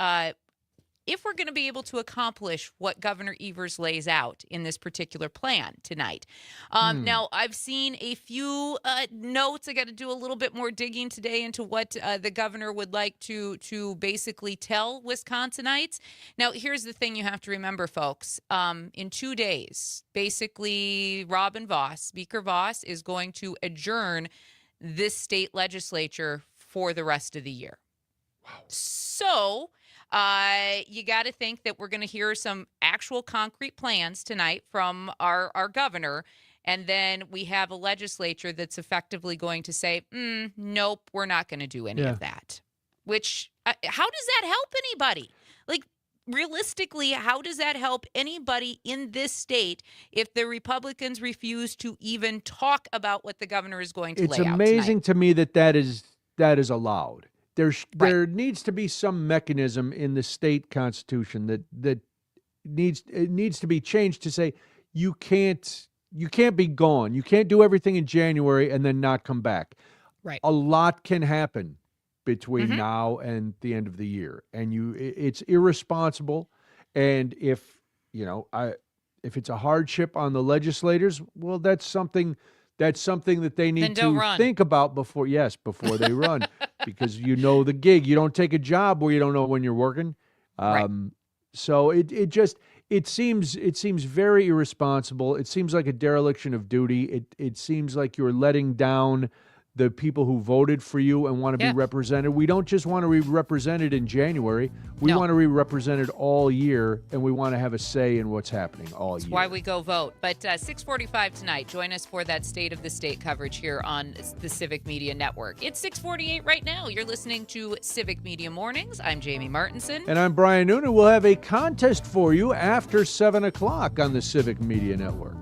if we're going to be able to accomplish what Governor Evers lays out in this particular plan tonight. Now, I've seen a few notes. I got to do a little bit more digging today into what the governor would like to basically tell Wisconsinites. Now, here's the thing you have to remember, folks. In 2 days, basically, Speaker Voss, is going to adjourn this state legislature for the rest of the year. Wow. So you got to think that we're going to hear some actual concrete plans tonight from our governor. And then we have a legislature that's effectively going to say, nope, we're not going to do any of that. Which, how does that help anybody? Like, realistically, how does that help anybody in this state if the Republicans refuse to even talk about what the governor is going to lay out tonight? It's amazing to me that is allowed. There needs to be some mechanism in the state constitution that needs to be changed to say you can't be gone. You can't do everything in January and then not come back. Right. A lot can happen between now and the end of the year, and it's irresponsible. And if it's a hardship on the legislators, well, that's something that they need to think about before they run, because the gig. You don't take a job where you don't know when you're working. So it seems very irresponsible. It seems like a dereliction of duty. It seems like you're letting down the people who voted for you and want to be represented. We don't just want to be represented in January. We want to be represented all year, and we want to have a say in what's happening all year. That's why we go vote. But 6:45 tonight, join us for that State of the State coverage here on the Civic Media Network. It's 6:48 right now. You're listening to Civic Media Mornings. I'm Jamie Martinson. And I'm Brian Noonan. We'll have a contest for you after 7 o'clock on the Civic Media Network.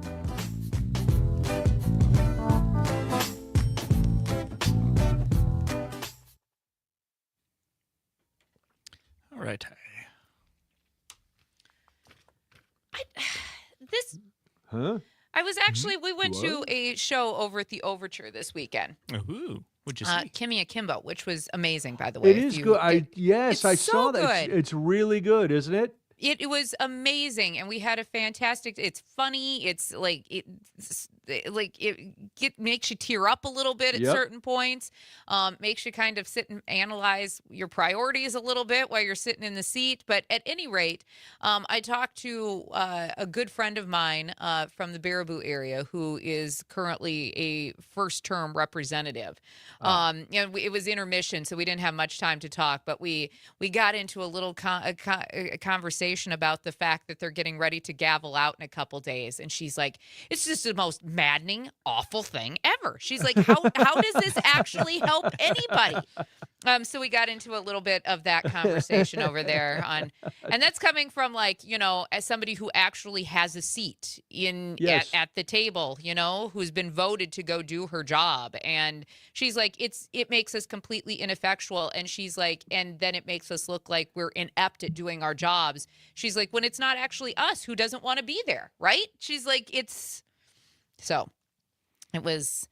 All right. I was actually, we went to a show over at the Overture this weekend. Ooh, what'd you see? Kimmy Akimbo, which was amazing, by the way. It is good. I saw that. Good. It's really good, isn't it? It was amazing, and we had a fantastic. It's funny. It's like makes you tear up a little bit at Yep. certain points. Makes you kind of sit and analyze your priorities a little bit while you're sitting in the seat. But at any rate, I talked to a good friend of mine from the Baraboo area who is currently a first-term representative. It was intermission, so we didn't have much time to talk, but we got into a little a conversation about the fact that they're getting ready to gavel out in a couple days, and she's like, it's just the most maddening, awful thing ever. She's like, how does this actually help anybody? So we got into a little bit of that conversation over there and that's coming from as somebody who actually has a seat at the table, who's been voted to go do her job. And she's like, it makes us completely ineffectual. And she's like, and then it makes us look like we're inept at doing our jobs. She's like, when it's not actually us who doesn't want to be there. Right. She's like, so it was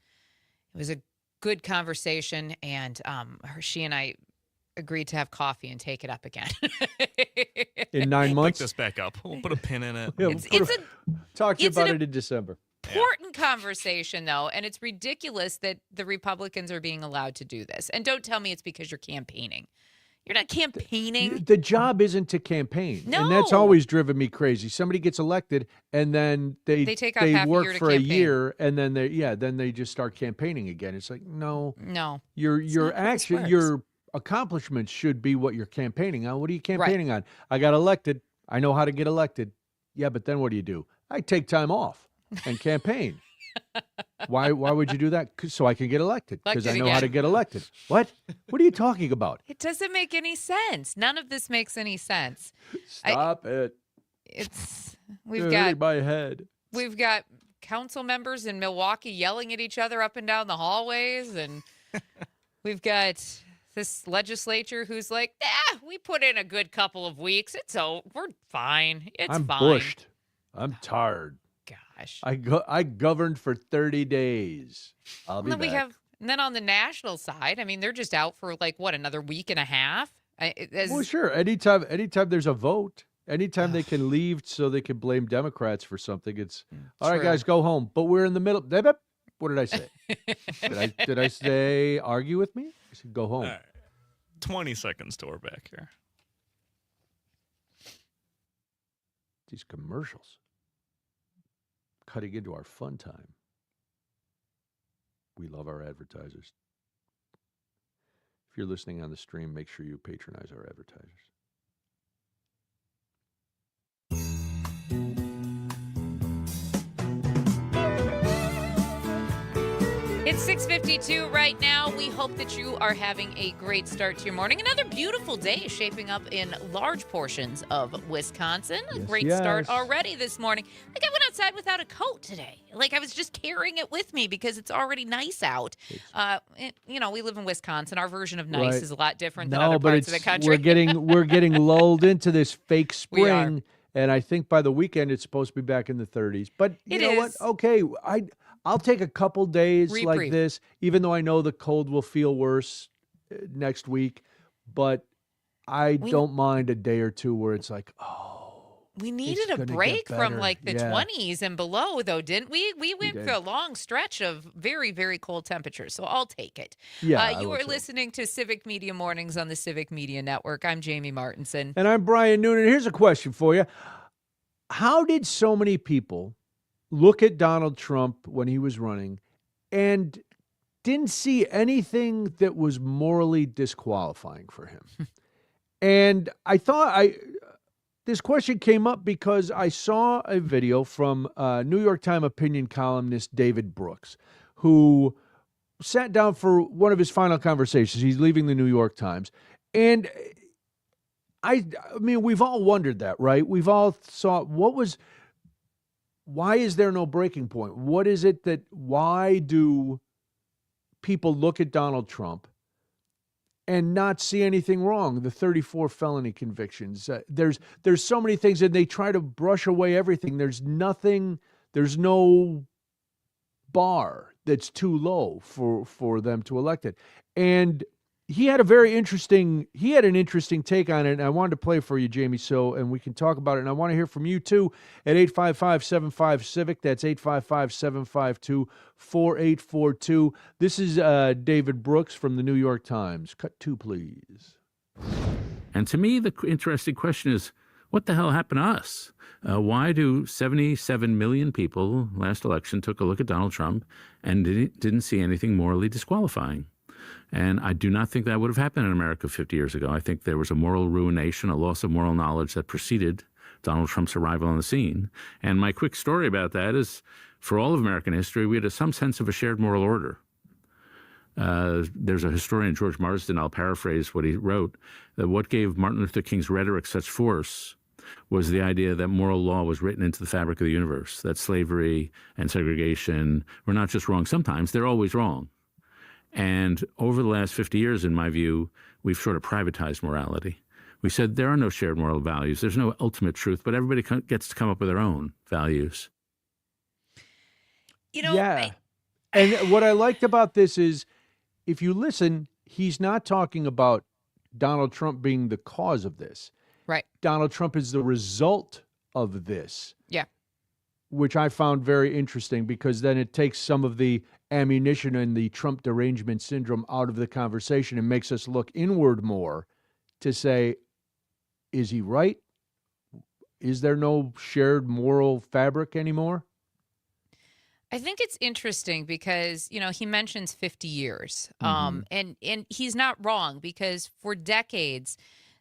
a good conversation, and she and I agreed to have coffee and take it up again. In 9 Pick months? this back up. We'll put a pin in it. Yeah, talk to you it's about an it in December. important conversation, though, and it's ridiculous that the Republicans are being allowed to do this. And don't tell me it's because you're campaigning. You're not campaigning. The job isn't to campaign. And that's No. always driven me crazy. Somebody gets elected and then they take off half a work year to for a campaign. year and then they just start campaigning again. It's like, no. No. Your not how this action, works. your accomplishments should be what you're campaigning on. What are you campaigning on? I got elected. I know how to get elected. Yeah, but then what do? I take time off and campaign. Why would you do that? So I can get elected because I Elected know how to again. get elected. What are you talking about? It doesn't make any sense. None of this makes any sense. Stop it. We've You're got hurting my head. We've got council members in Milwaukee yelling at each other up and down the hallways, and we've got this legislature who's like, we put in a good couple of weeks. We're fine. I'm fine. bushed. I'm tired. Gosh. I governed for 30 days. I'll be And then back. and then on the national side, I mean, they're just out for another week and a half. Well, sure. Anytime there's a vote, anytime they can leave so they can blame Democrats for something, it's all right, True. guys, go home. But we're in the middle. What did I say? did I say argue with me? I said go home. All right. 20 seconds till we're back here. These commercials cutting into our fun time. We love our advertisers. If you're listening on the stream, make sure you patronize our advertisers. It's 6:52 right now. We hope that you are having a great start to your morning. Another beautiful day shaping up in large portions of Wisconsin. A great start already this morning. I went outside without a coat today. I was just carrying it with me because it's already nice out. We live in Wisconsin. Our version of nice Right. is a lot different than other parts of the country. we're getting lulled into this fake We are. spring, and I think by the weekend it's supposed to be back in the 30s. But you It know what? is. Okay, I'll take a couple days like Reprieve. this, even though I know the cold will feel worse next week. But I don't mind a day or two where it's like, We it's needed a gonna get break from better. the Yeah. 20s and below, though, didn't we? We went did. for a long stretch of very, very cold temperatures, so I'll take it. Yeah, I you would are too. listening to Civic Media Mornings on the Civic Media Network. I'm Jamie Martinson. And I'm Brian Noonan. Here's a question for you. How did so many people look at Donald Trump when he was running and didn't see anything that was morally disqualifying for him? And I thought this question came up because I saw a video from New York Times opinion columnist David Brooks, who sat down for one of his final conversations. He's leaving the New York Times. And I mean, we've all wondered that, right? We've all thought, why is there no breaking point? What is it why do people look at Donald Trump and not see anything wrong? The 34 felony convictions. There's so many things, and they try to brush away everything. There's no bar that's too low for them to elect it. And he had an interesting take on it, and I wanted to play for you, Jamie, and we can talk about it. And I want to hear from you too at 855-75-CIVIC. That's 855-752-4842. This is David Brooks from the New York Times. Cut 2, please. And to me, the interesting question is, what the hell happened to us? Why do 77 million people last election took a look at Donald Trump and didn't see anything morally disqualifying? And I do not think that would have happened in America 50 years ago. I think there was a moral ruination, a loss of moral knowledge that preceded Donald Trump's arrival on the scene. And my quick story about that is, for all of American history, we had some sense of a shared moral order. There's a historian, George Marsden, I'll paraphrase what he wrote, that what gave Martin Luther King's rhetoric such force was the idea that moral law was written into the fabric of the universe, that slavery and segregation were not just wrong sometimes, they're always wrong. And over the last 50 years, in my view, we've sort of privatized morality. We said there are no shared moral values. There's no ultimate truth, but everybody gets to come up with their own values. Yeah. And what I liked about this is, if you listen, he's not talking about Donald Trump being the cause of this. Right. Donald Trump is the result of this. Yeah. Which I found very interesting, because then it takes some of the ammunition and the Trump derangement syndrome out of the conversation and makes us look inward more to say, is he right? Is there no shared moral fabric anymore? I think it's interesting because, he mentions 50 years. And he's not wrong, because for decades,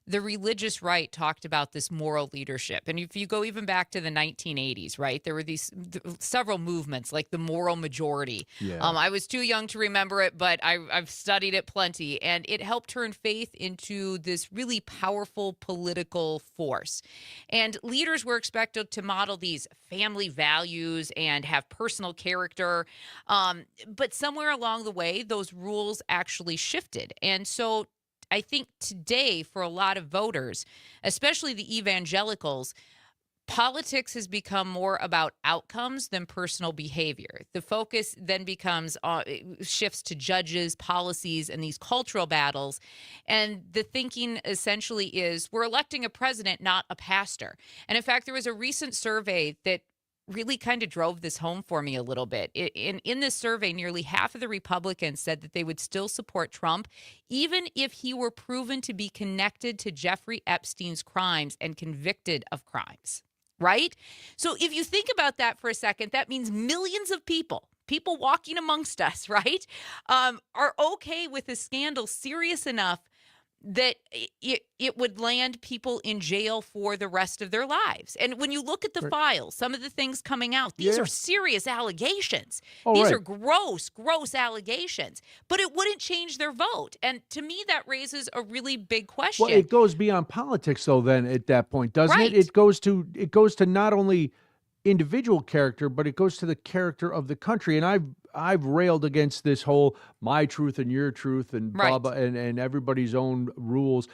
the religious right talked about this moral leadership. And if you go even back to the 1980s, right, there were these several movements like the moral majority. Yeah. I was too young to remember it, but I've studied it plenty. And it helped turn faith into this really powerful political force. And leaders were expected to model these family values and have personal character. But somewhere along the way, those rules actually shifted. And so I think today, for a lot of voters, especially the evangelicals, politics has become more about outcomes than personal behavior. The focus then becomes shifts to judges, policies, and these cultural battles. And the thinking essentially is, we're electing a president, not a pastor. And in fact, there was a recent survey that really kind of drove this home for me a little bit. In this survey, nearly half of the Republicans said that they would still support Trump, even if he were proven to be connected to Jeffrey Epstein's crimes and convicted of crimes, right? So if you think about that for a second, that means millions of people walking amongst us, right, are okay with a scandal serious enough that it would land people in jail for the rest of their lives. And when you look at the files, some of the things coming out, these are serious allegations. These are gross allegations. But it wouldn't change their vote. And to me, that raises a really big question. Well, it goes beyond politics, though, then, at that point, doesn't Right. it? It goes to not only individual character, but it goes to the character of the country. And I've railed against this whole my truth and your truth and blah, blah, and everybody's own rules.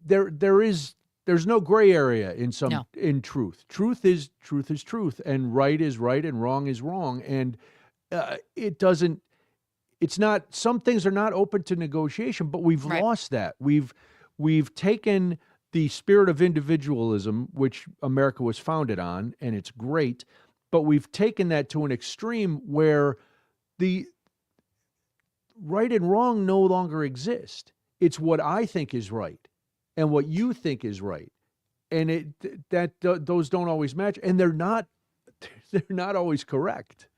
There's no gray area in truth. Truth is truth, and right is right, and wrong is wrong. And it's not, some things are not open to negotiation, but we've lost that. We've taken the spirit of individualism, which America was founded on, and it's great, but we've taken that to an extreme where the right and wrong no longer exist. It's what I think is right and what you think is right. And those don't always match, and they're not always correct.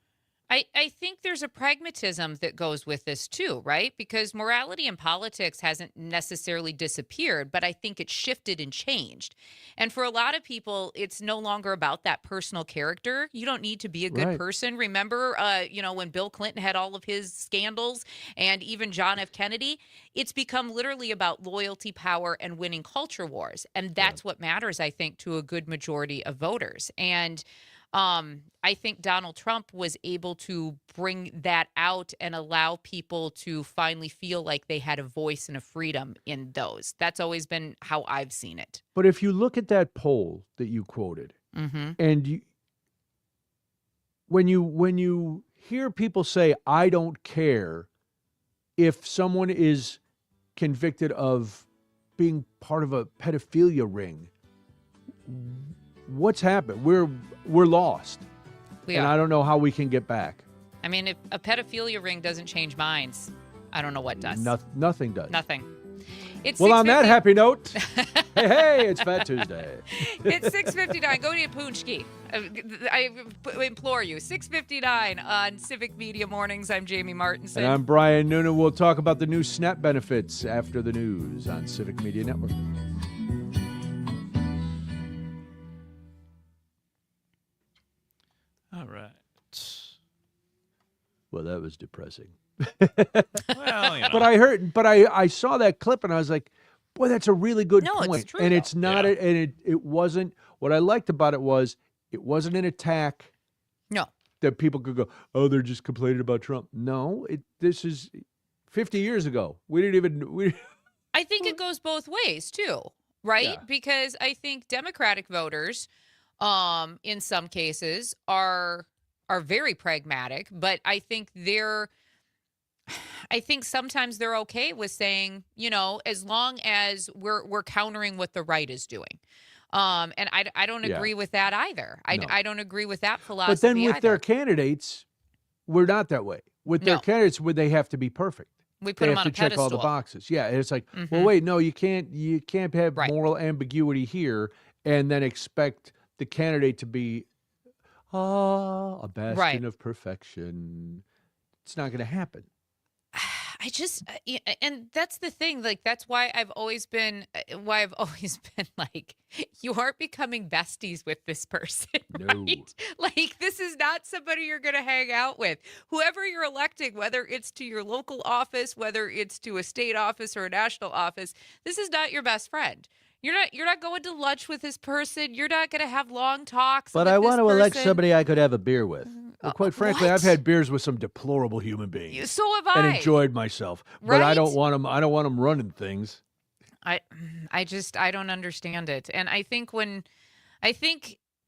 I think there's a pragmatism that goes with this too, right? Because morality in politics hasn't necessarily disappeared, but I think it's shifted and changed. And for a lot of people, it's no longer about that personal character. You don't need to be a good person. Remember, when Bill Clinton had all of his scandals, and even John F. Kennedy, it's become literally about loyalty, power, and winning culture wars. And that's what matters, I think, to a good majority of voters. And I think Donald Trump was able to bring that out and allow people to finally feel like they had a voice and a freedom in those. That's always been how I've seen it. But if you look at that poll that you quoted, and when you hear people say, I don't care if someone is convicted of being part of a pedophilia ring. What's happened? We're lost. And I don't know how we can get back. I mean, if a pedophilia ring doesn't change minds, I don't know what does. Nothing does. Nothing. It's well, on that happy note, hey, it's Fat Tuesday. It's 6:59. Go to your Punchki. I implore you. 6:59 on Civic Media Mornings. I'm Jamie Martinson. And I'm Brian Noonan. We'll talk about the new SNAP benefits after the news on Civic Media Network. All right. Well, that was depressing. Well, you know. But I saw that clip and I was like, boy, that's a really good point. It's true, and though. it's not, and it wasn't, what I liked about it was, it wasn't an attack. No. That people could go, oh, they're just complaining about Trump. No, this is 50 years ago. I think it goes both ways too, right? Yeah. Because I think Democratic voters, in some cases, are very pragmatic, but I think sometimes they're okay with saying, as long as we're countering what the right is doing. And I don't agree with that either. I don't agree with that philosophy. But then with their candidates, we're not that way. With their candidates, they have to be perfect. We put them on a pedestal. They have to check all the boxes. Yeah, and it's like, well, wait, no, you can't have moral ambiguity here and then expect the candidate to be a bastion of perfection. It's not going to happen. And that's the thing. Like, that's why I've always been like, you aren't becoming besties with this person, right? Like, this is not somebody you're going to hang out with. Whoever you're electing, whether it's to your local office, whether it's to a state office or a national office, this is not your best friend. You're not going to lunch with this person. You're not going to have long talks. But I want to elect somebody I could have a beer with. Well, quite frankly, what? I've had beers with some deplorable human beings. So have I. And enjoyed myself. But I don't want them. I don't want them running things. I don't understand it. And I think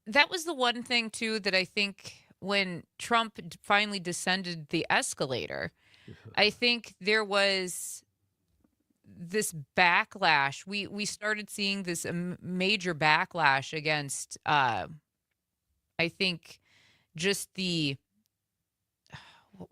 that was the one thing too that I think when Trump finally descended the escalator, I think there was this backlash. We started seeing this major backlash against, I think, just the,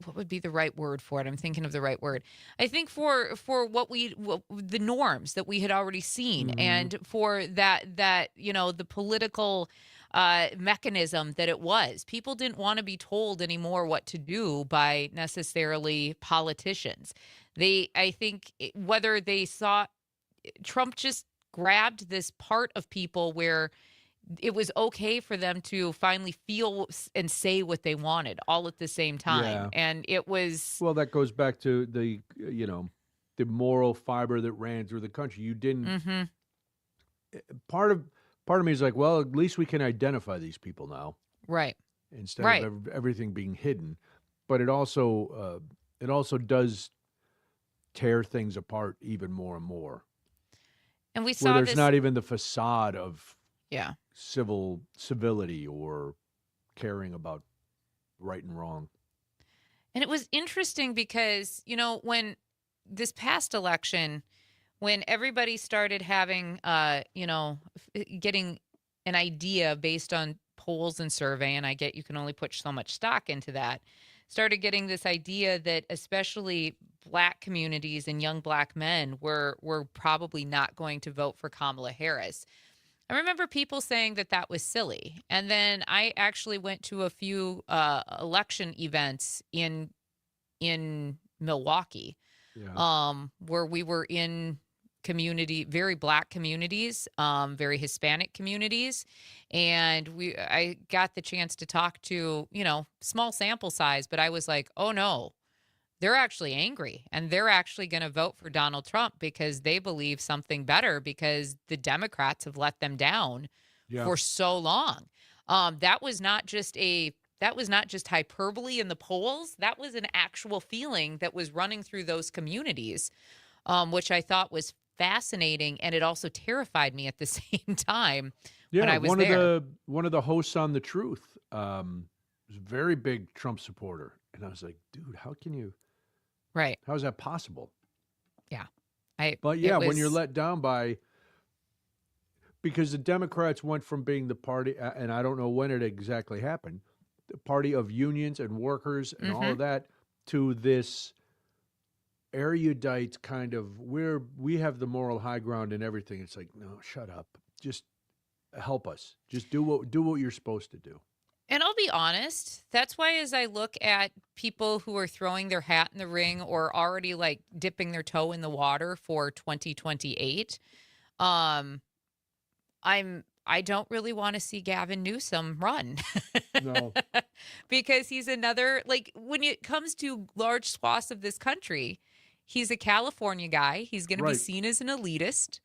what would be the right word for it? I'm thinking of the right word. I think for the norms that we had already seen, and for that the political mechanism that it was. People didn't want to be told anymore what to do by necessarily politicians. I think whether they saw Trump just grabbed this part of people where it was okay for them to finally feel and say what they wanted all at the same time. Yeah. And it was... Well, that goes back to the moral fiber that ran through the country. You didn't... Part of me is like, well, at least we can identify these people now. Right. Instead of everything being hidden. But it also does tear things apart even more and more. And we saw where there's not even the facade of civility or caring about right and wrong. And it was interesting because, when this past election, when everybody started having, getting an idea based on polls and survey, and I get you can only put so much stock into that, started getting this idea that especially Black communities and young Black men were probably not going to vote for Kamala Harris. I remember people saying that was silly. And then I actually went to a few election events in Milwaukee, where we were in very Black communities, very Hispanic communities. And I got the chance to talk to, small sample size, but I was like, oh no, they're actually angry and they're actually going to vote for Donald Trump because they believe something better because the Democrats have let them down for so long. That was not just hyperbole in the polls. That was an actual feeling that was running through those communities, which I thought was fascinating. And it also terrified me at the same time when I was there. One of the hosts on The Truth was a very big Trump supporter. And I was like, dude, how can you... Right. How is that possible? Yeah. But yeah, when you're let down because the Democrats went from being the party, and I don't know when it exactly happened, the party of unions and workers and all of that, to this erudite kind of we have the moral high ground and everything. It's like, no, shut up. Just help us. Just do what you're supposed to do. And I'll be honest, that's why as I look at people who are throwing their hat in the ring or already like dipping their toe in the water for 2028, I don't really want to see Gavin Newsom run. No. Because he's another, like, when it comes to large swaths of this country, he's a California guy. He's going to be seen as an elitist.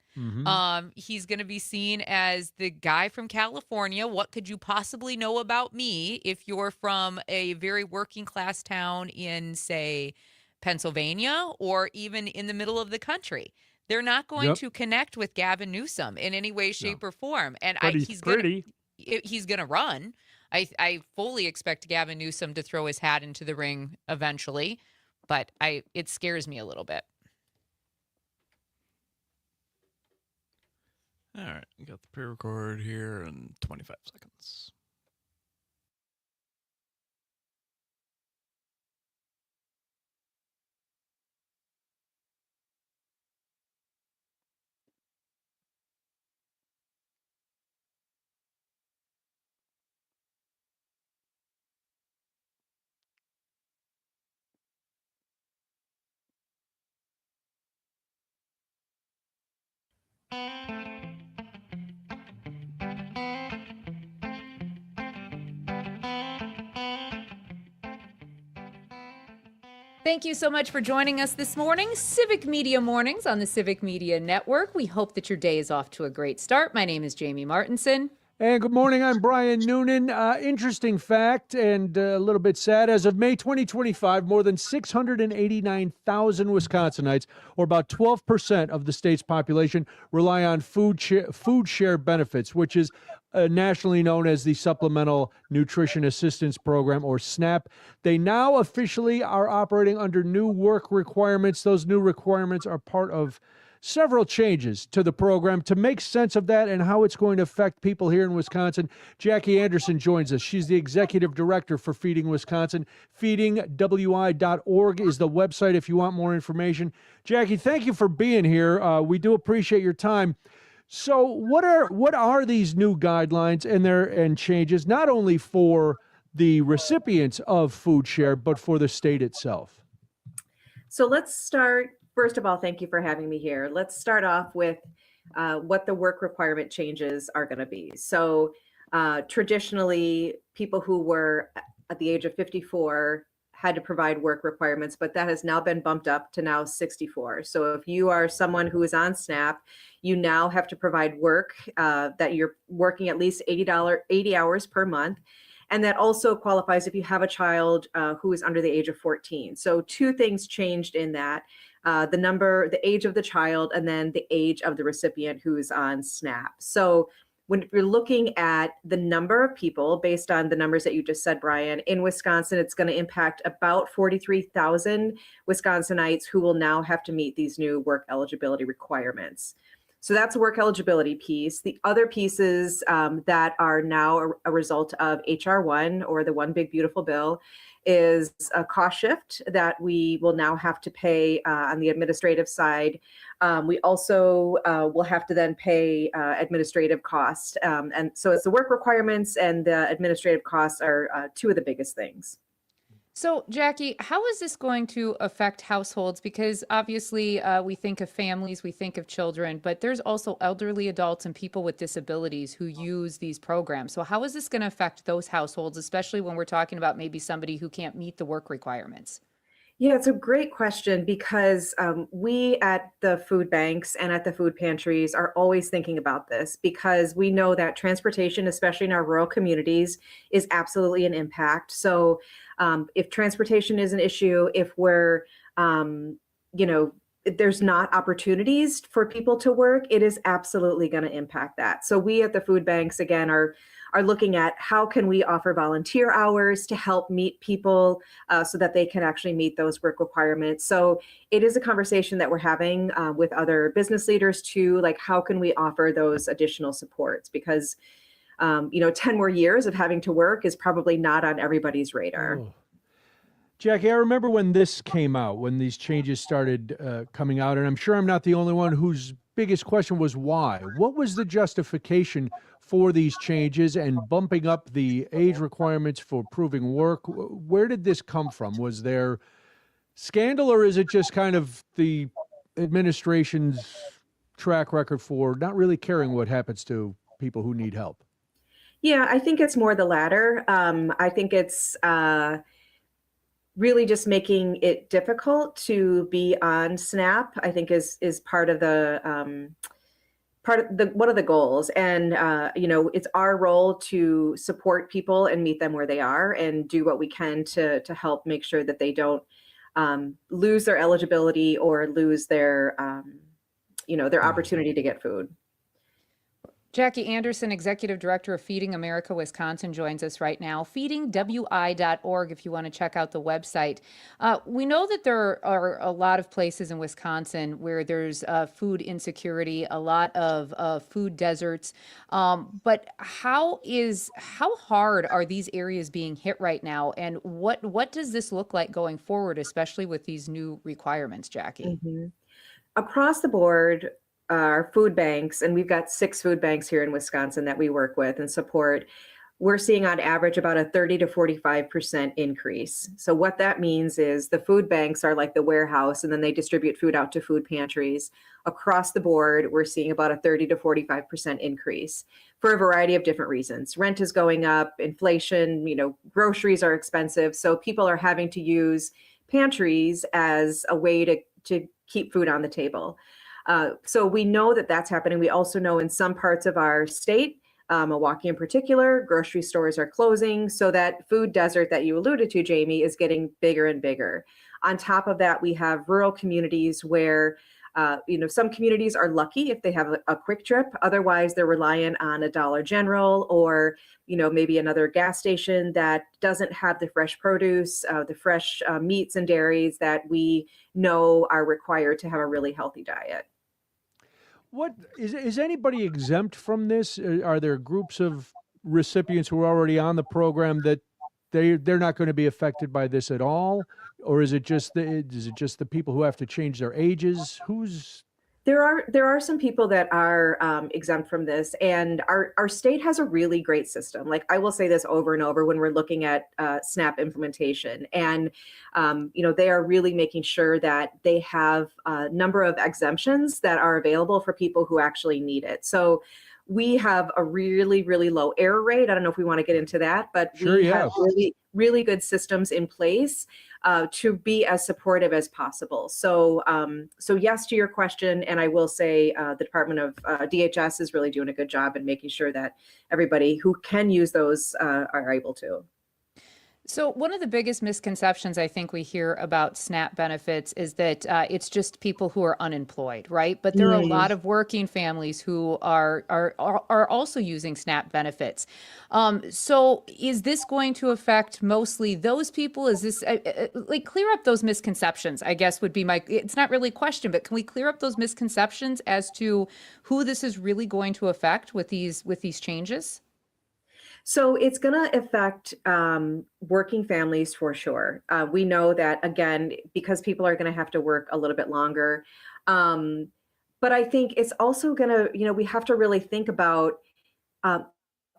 He's going to be seen as the guy from California. What could you possibly know about me if you're from a very working class town in, say, Pennsylvania or even in the middle of the country? They're not going to connect with Gavin Newsom in any way, shape, or form. And he's going to run. I fully expect Gavin Newsom to throw his hat into the ring eventually, but it scares me a little bit. All right, we got the pre-record here in 25 seconds. Thank you so much for joining us this morning. Civic Media Mornings on the Civic Media Network. We hope that your day is off to a great start. My name is Jamie Martinson. And good morning, I'm Brian Noonan. Interesting fact and a little bit sad. As of May 2025, more than 689,000 Wisconsinites, or about 12% of the state's population, rely on food share benefits, which is nationally known as the Supplemental Nutrition Assistance Program, or SNAP. They now officially are operating under new work requirements. Those new requirements are part of several changes to the program. To make sense of that and how it's going to affect people here in Wisconsin, Jackie Anderson joins us. She's the executive director for Feeding Wisconsin. Feedingwi.org is the website if you want more information. Jackie, thank you for being here. We do appreciate your time. So what are these new guidelines and changes, not only for the recipients of food share, but for the state itself? So let's start. First of all, thank you for having me here. Let's start off with what the work requirement changes are going to be. So traditionally, people who were at the age of 54 had to provide work requirements, but that has now been bumped up to now 64. So if you are someone who is on SNAP, you now have to provide work that you're working at least 80 hours per month. And that also qualifies if you have a child who is under the age of 14. So two things changed in that. The age of the child, and then the age of the recipient who is on SNAP. So when you're looking at the number of people, based on the numbers that you just said, Brian, in Wisconsin, it's going to impact about 43,000 Wisconsinites who will now have to meet these new work eligibility requirements. So that's a work eligibility piece. The other pieces that are now a result of HR 1, or the One Big Beautiful Bill, is a cost shift that we will now have to pay on the administrative side. We also will have to then pay administrative costs. And so it's the work requirements and the administrative costs are two of the biggest things. So, Jackie, how is this going to affect households? Because obviously we think of families, we think of children, but there's also elderly adults and people with disabilities who use these programs. So how is this going to affect those households, especially when we're talking about maybe somebody who can't meet the work requirements? Yeah, it's a great question, because we at the food banks and at the food pantries are always thinking about this, because we know that transportation, especially in our rural communities, is absolutely an impact. So if transportation is an issue, if we're, if there's not opportunities for people to work, it is absolutely going to impact that. So we at the food banks, again, are are looking at how can we offer volunteer hours to help meet people so that they can actually meet those work requirements. So it is a conversation that we're having with other business leaders too, like how can we offer those additional supports? Because 10 more years of having to work is probably not on everybody's radar. Oh. Jackie, I remember when this came out, when these changes started coming out, and I'm sure I'm not the only one whose biggest question was why. What was the justification for these changes and bumping up the age requirements for proving work? Where did this come from? Was there scandal, or is it just kind of the administration's track record for not really caring what happens to people who need help? Yeah, I think it's more the latter. I think it's really just making it difficult to be on SNAP, I think is part of the one of the goals. And it's our role to support people and meet them where they are and do what we can to help make sure that they don't lose their eligibility or lose their their opportunity to get food. Jackie Anderson, Executive Director of Feeding America Wisconsin, joins us right now. Feedingwi.org, if you want to check out the website. We know that there are a lot of places in Wisconsin where there's food insecurity, a lot of food deserts. But how hard are these areas being hit right now? And what does this look like going forward, especially with these new requirements, Jackie? Mm-hmm. Across the board, our food banks, and we've got 6 food banks here in Wisconsin that we work with and support, we're seeing on average about a 30 to 45% increase. So what that means is the food banks are like the warehouse, and then they distribute food out to food pantries. Across the board, we're seeing about a 30 to 45% increase for a variety of different reasons. Rent is going up, inflation, groceries are expensive. So people are having to use pantries as a way to keep food on the table. So we know that that's happening. We also know in some parts of our state, Milwaukee in particular, grocery stores are closing. So that food desert that you alluded to, Jamie, is getting bigger and bigger. On top of that, we have rural communities where, some communities are lucky if they have a quick trip. Otherwise, they're reliant on a Dollar General or, maybe another gas station that doesn't have the fresh produce, the fresh meats and dairies that we know are required to have a really healthy diet. What is anybody exempt from this? Are there groups of recipients who are already on the program that they're not going to be affected by this at all, or is it just the people who have to change their ages? There are some people that are exempt from this, and our state has a really great system. Like I will say this over and over when we're looking at SNAP implementation, and they are really making sure that they have a number of exemptions that are available for people who actually need it. So we have a really, really low error rate. I don't know if we want to get into that, but we have really, really good systems in place to be as supportive as possible. So yes to your question, and I will say the Department of DHS is really doing a good job in making sure that everybody who can use those are able to. So one of the biggest misconceptions I think we hear about SNAP benefits is that it's just people who are unemployed, right? But there are a lot of working families who are also using SNAP benefits. So is this going to affect mostly those people? Is this clear up those misconceptions? I guess would be it's not really a question, but can we clear up those misconceptions as to who this is really going to affect with these changes? So it's going to affect working families for sure. We know that, again, because people are going to have to work a little bit longer. But I think it's also going to, we have to really think about,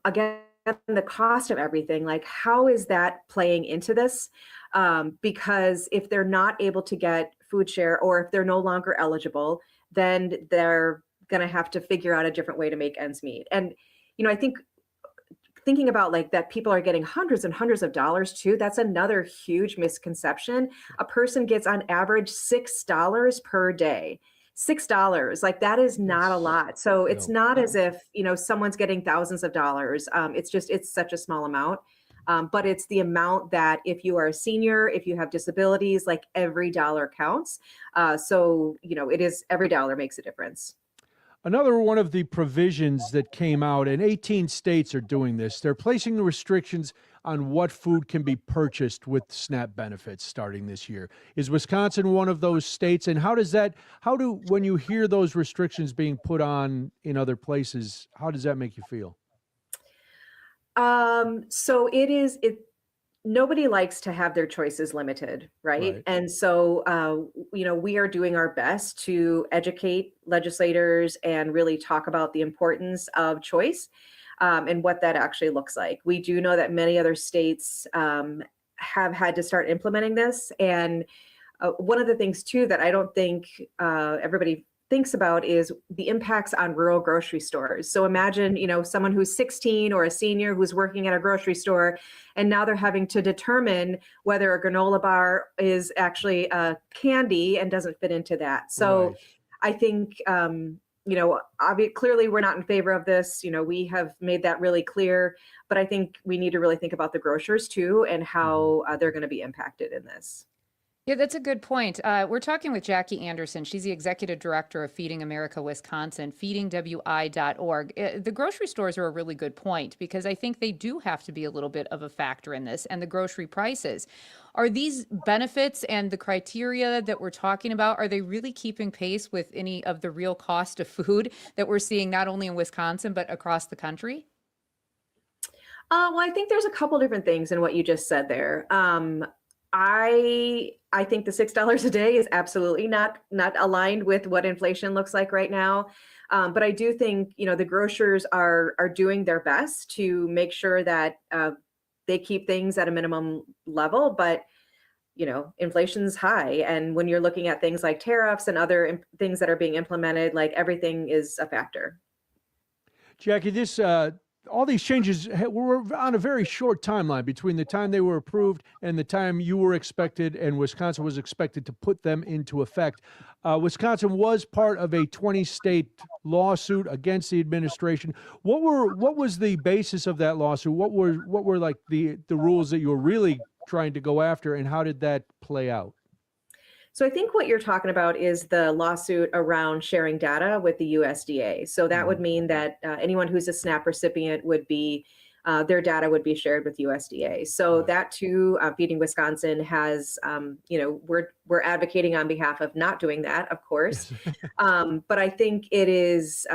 again, the cost of everything. Like, how is that playing into this? Because if they're not able to get food share, or if they're no longer eligible, then they're going to have to figure out a different way to make ends meet. And, I think thinking about like that people are getting hundreds and hundreds of dollars too, that's another huge misconception. A person gets on average $6 per day. $6, like that is not a lot. So it's not as if, someone's getting thousands of dollars. It's such a small amount. But it's the amount that if you are a senior, if you have disabilities, like every dollar counts. So, it is, every dollar makes a difference. Another one of the provisions that came out, and 18 states are doing this, they're placing the restrictions on what food can be purchased with SNAP benefits starting this year. Is Wisconsin one of those states? And when you hear those restrictions being put on in other places, how does that make you feel? So nobody likes to have their choices limited, right? Right. And so, we are doing our best to educate legislators and really talk about the importance of choice and what that actually looks like. We do know that many other states have had to start implementing this. And one of the things, too, that I don't think everybody thinks about is the impacts on rural grocery stores. So imagine, someone who's 16 or a senior who's working at a grocery store, and now they're having to determine whether a granola bar is actually candy and doesn't fit into that. So Right. I think, clearly we're not in favor of this. We have made that really clear, but I think we need to really think about the grocers too and how they're going to be impacted in this. Yeah, that's a good point. We're talking with Jackie Anderson. She's the executive director of Feeding America Wisconsin, feedingwi.org. The grocery stores are a really good point because I think they do have to be a little bit of a factor in this, and the grocery prices. Are these benefits and the criteria that we're talking about, are they really keeping pace with any of the real cost of food that we're seeing not only in Wisconsin, but across the country? Well, I think there's a couple different things in what you just said there. I think the $6 a day is absolutely not aligned with what inflation looks like right now. But I do think, the grocers are doing their best to make sure that they keep things at a minimum level. But, inflation's high. And when you're looking at things like tariffs and other things that are being implemented, like everything is a factor. Jackie, all these changes were on a very short timeline between the time they were approved and the time you were expected and Wisconsin was expected to put them into effect. Wisconsin was part of a 20-state lawsuit against the administration. What was the basis of that lawsuit? What were like the rules that you were really trying to go after, and how did that play out? So I think what you're talking about is the lawsuit around sharing data with the USDA. So that would mean that anyone who's a SNAP recipient would be, their data would be shared with USDA. So that too, Feeding Wisconsin has, we're advocating on behalf of not doing that, of course. But I think it is,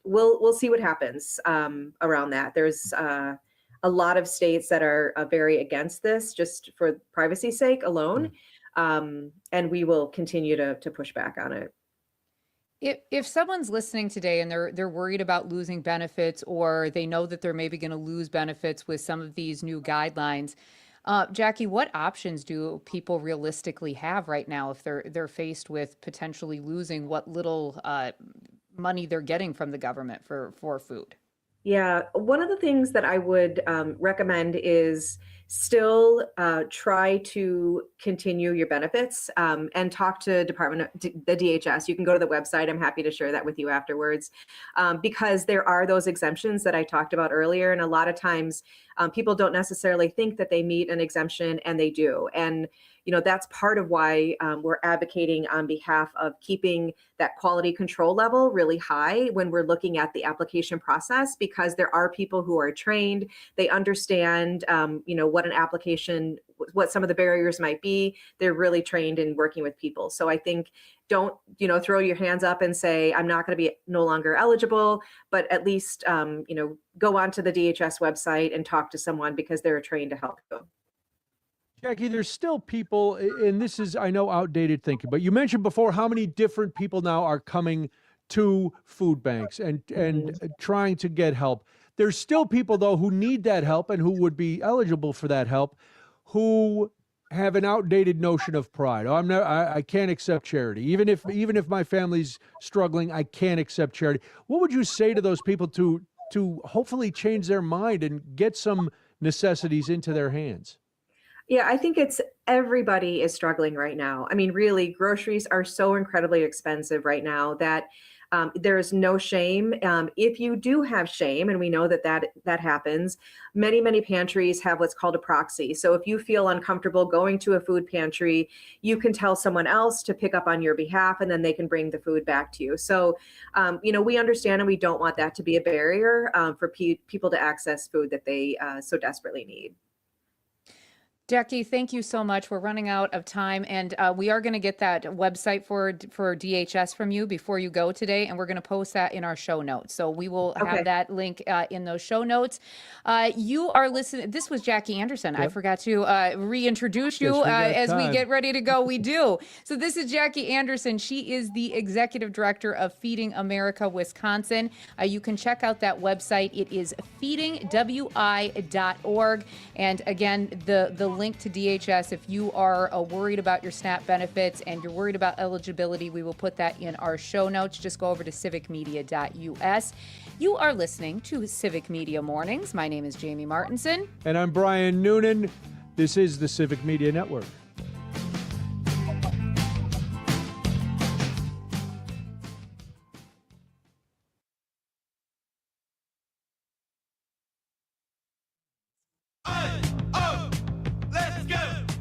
we'll see what happens around that. There's a lot of states that are very against this just for privacy's sake alone. And we will continue to push back on it. If someone's listening today and they're worried about losing benefits, or they know that they're maybe going to lose benefits with some of these new guidelines, Jackie, what options do people realistically have right now if they're faced with potentially losing what little money they're getting from the government for food? Yeah, one of the things that I would recommend is still try to continue your benefits and talk to the DHS. You can go to the website. I'm happy to share that with you afterwards because there are those exemptions that I talked about earlier. And a lot of times people don't necessarily think that they meet an exemption, and they do. And that's part of why we're advocating on behalf of keeping that quality control level really high when we're looking at the application process, because there are people who are trained. They understand, what an application, what some of the barriers might be. They're really trained in working with people. So I think don't, throw your hands up and say, I'm not going to be no longer eligible, but at least, go onto the DHS website and talk to someone because they're trained to help you. Jackie, there's still people, and this is, I know, outdated thinking, but you mentioned before how many different people now are coming to food banks and trying to get help. There's still people, though, who need that help and who would be eligible for that help, who have an outdated notion of pride. Oh, I can't accept charity. Even if my family's struggling, I can't accept charity. What would you say to those people to hopefully change their mind and get some necessities into their hands? Yeah, I think everybody is struggling right now. I mean, really, groceries are so incredibly expensive right now that There is no shame. If you do have shame, and we know that happens, many pantries have what's called a proxy. So if you feel uncomfortable going to a food pantry, you can tell someone else to pick up on your behalf, and then they can bring the food back to you. So, we understand, and we don't want that to be a barrier for people to access food that they so desperately need. Jackie, thank you so much. We're running out of time, and we are going to get that website for DHS from you before you go today, and we're going to post that in our show notes. So we will have that link in those show notes. You are listening. This was Jackie Anderson. Yep. I forgot to reintroduce you as we get ready to go. We do. So this is Jackie Anderson. She is the executive director of Feeding America Wisconsin. You can check out that website. It is feedingwi.org. And again, the link to DHS, if you are worried about your SNAP benefits and you're worried about eligibility, we will put that in our show notes. Just go over to civicmedia.us. You are listening to Civic Media Mornings. My name is Jamie Martinson. And I'm Brian Noonan. This is the Civic Media Network.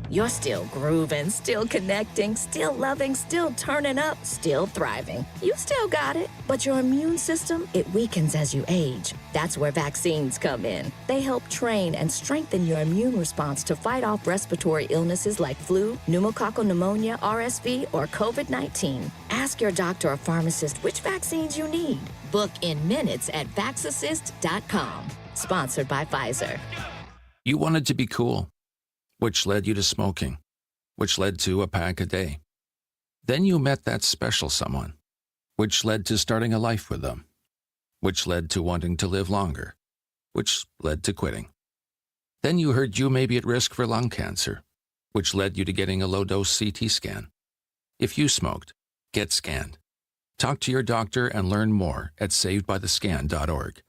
You're still grooving, still connecting, still loving, still turning up, still thriving. You still got it, but your immune system, it weakens as you age. That's where vaccines come in. They help train and strengthen your immune response to fight off respiratory illnesses like flu, pneumococcal pneumonia, RSV, or COVID-19. Ask your doctor or pharmacist which vaccines you need. Book in minutes at vaxassist.com. Sponsored by Pfizer. You wanted to be cool, which led you to smoking, which led to a pack a day. Then you met that special someone, which led to starting a life with them, which led to wanting to live longer, which led to quitting. Then you heard you may be at risk for lung cancer, which led you to getting a low-dose CT scan. If you smoked, get scanned. Talk to your doctor and learn more at savedbythescan.org.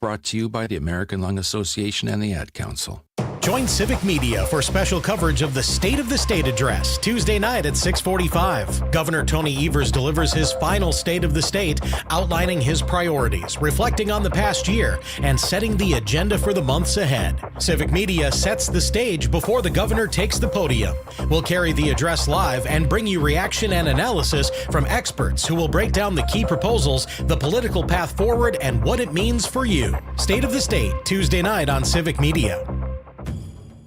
Brought to you by the American Lung Association and the Ad Council. Join Civic Media for special coverage of the State of the State address Tuesday night at 6:45. Governor Tony Evers delivers his final State of the State, outlining his priorities, reflecting on the past year, and setting the agenda for the months ahead. Civic Media sets the stage before the governor takes the podium. We'll carry the address live and bring you reaction and analysis from experts who will break down the key proposals, the political path forward, and what it means for you. State of the State, Tuesday night on Civic Media.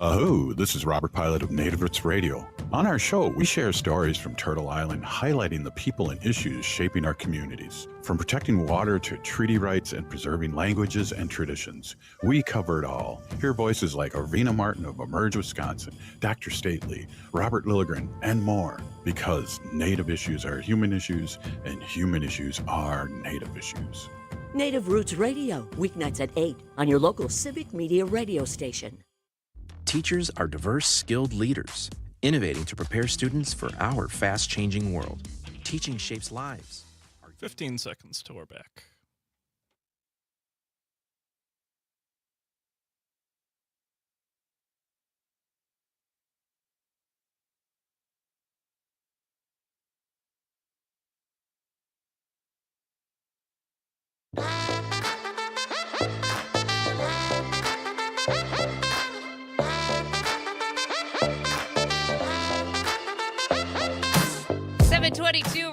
Hello, this is Robert Pilot of Native Roots Radio. On our show, we share stories from Turtle Island highlighting the people and issues shaping our communities. From protecting water to treaty rights and preserving languages and traditions, we cover it all. Hear voices like Arvina Martin of Emerge Wisconsin, Dr. Stately, Robert Lilligren, and more. Because Native issues are human issues, and human issues are Native issues. Native Roots Radio, weeknights at 8 on your local Civic Media radio station. Teachers are diverse, skilled leaders, innovating to prepare students for our fast-changing world. Teaching shapes lives. 15 seconds till we're back.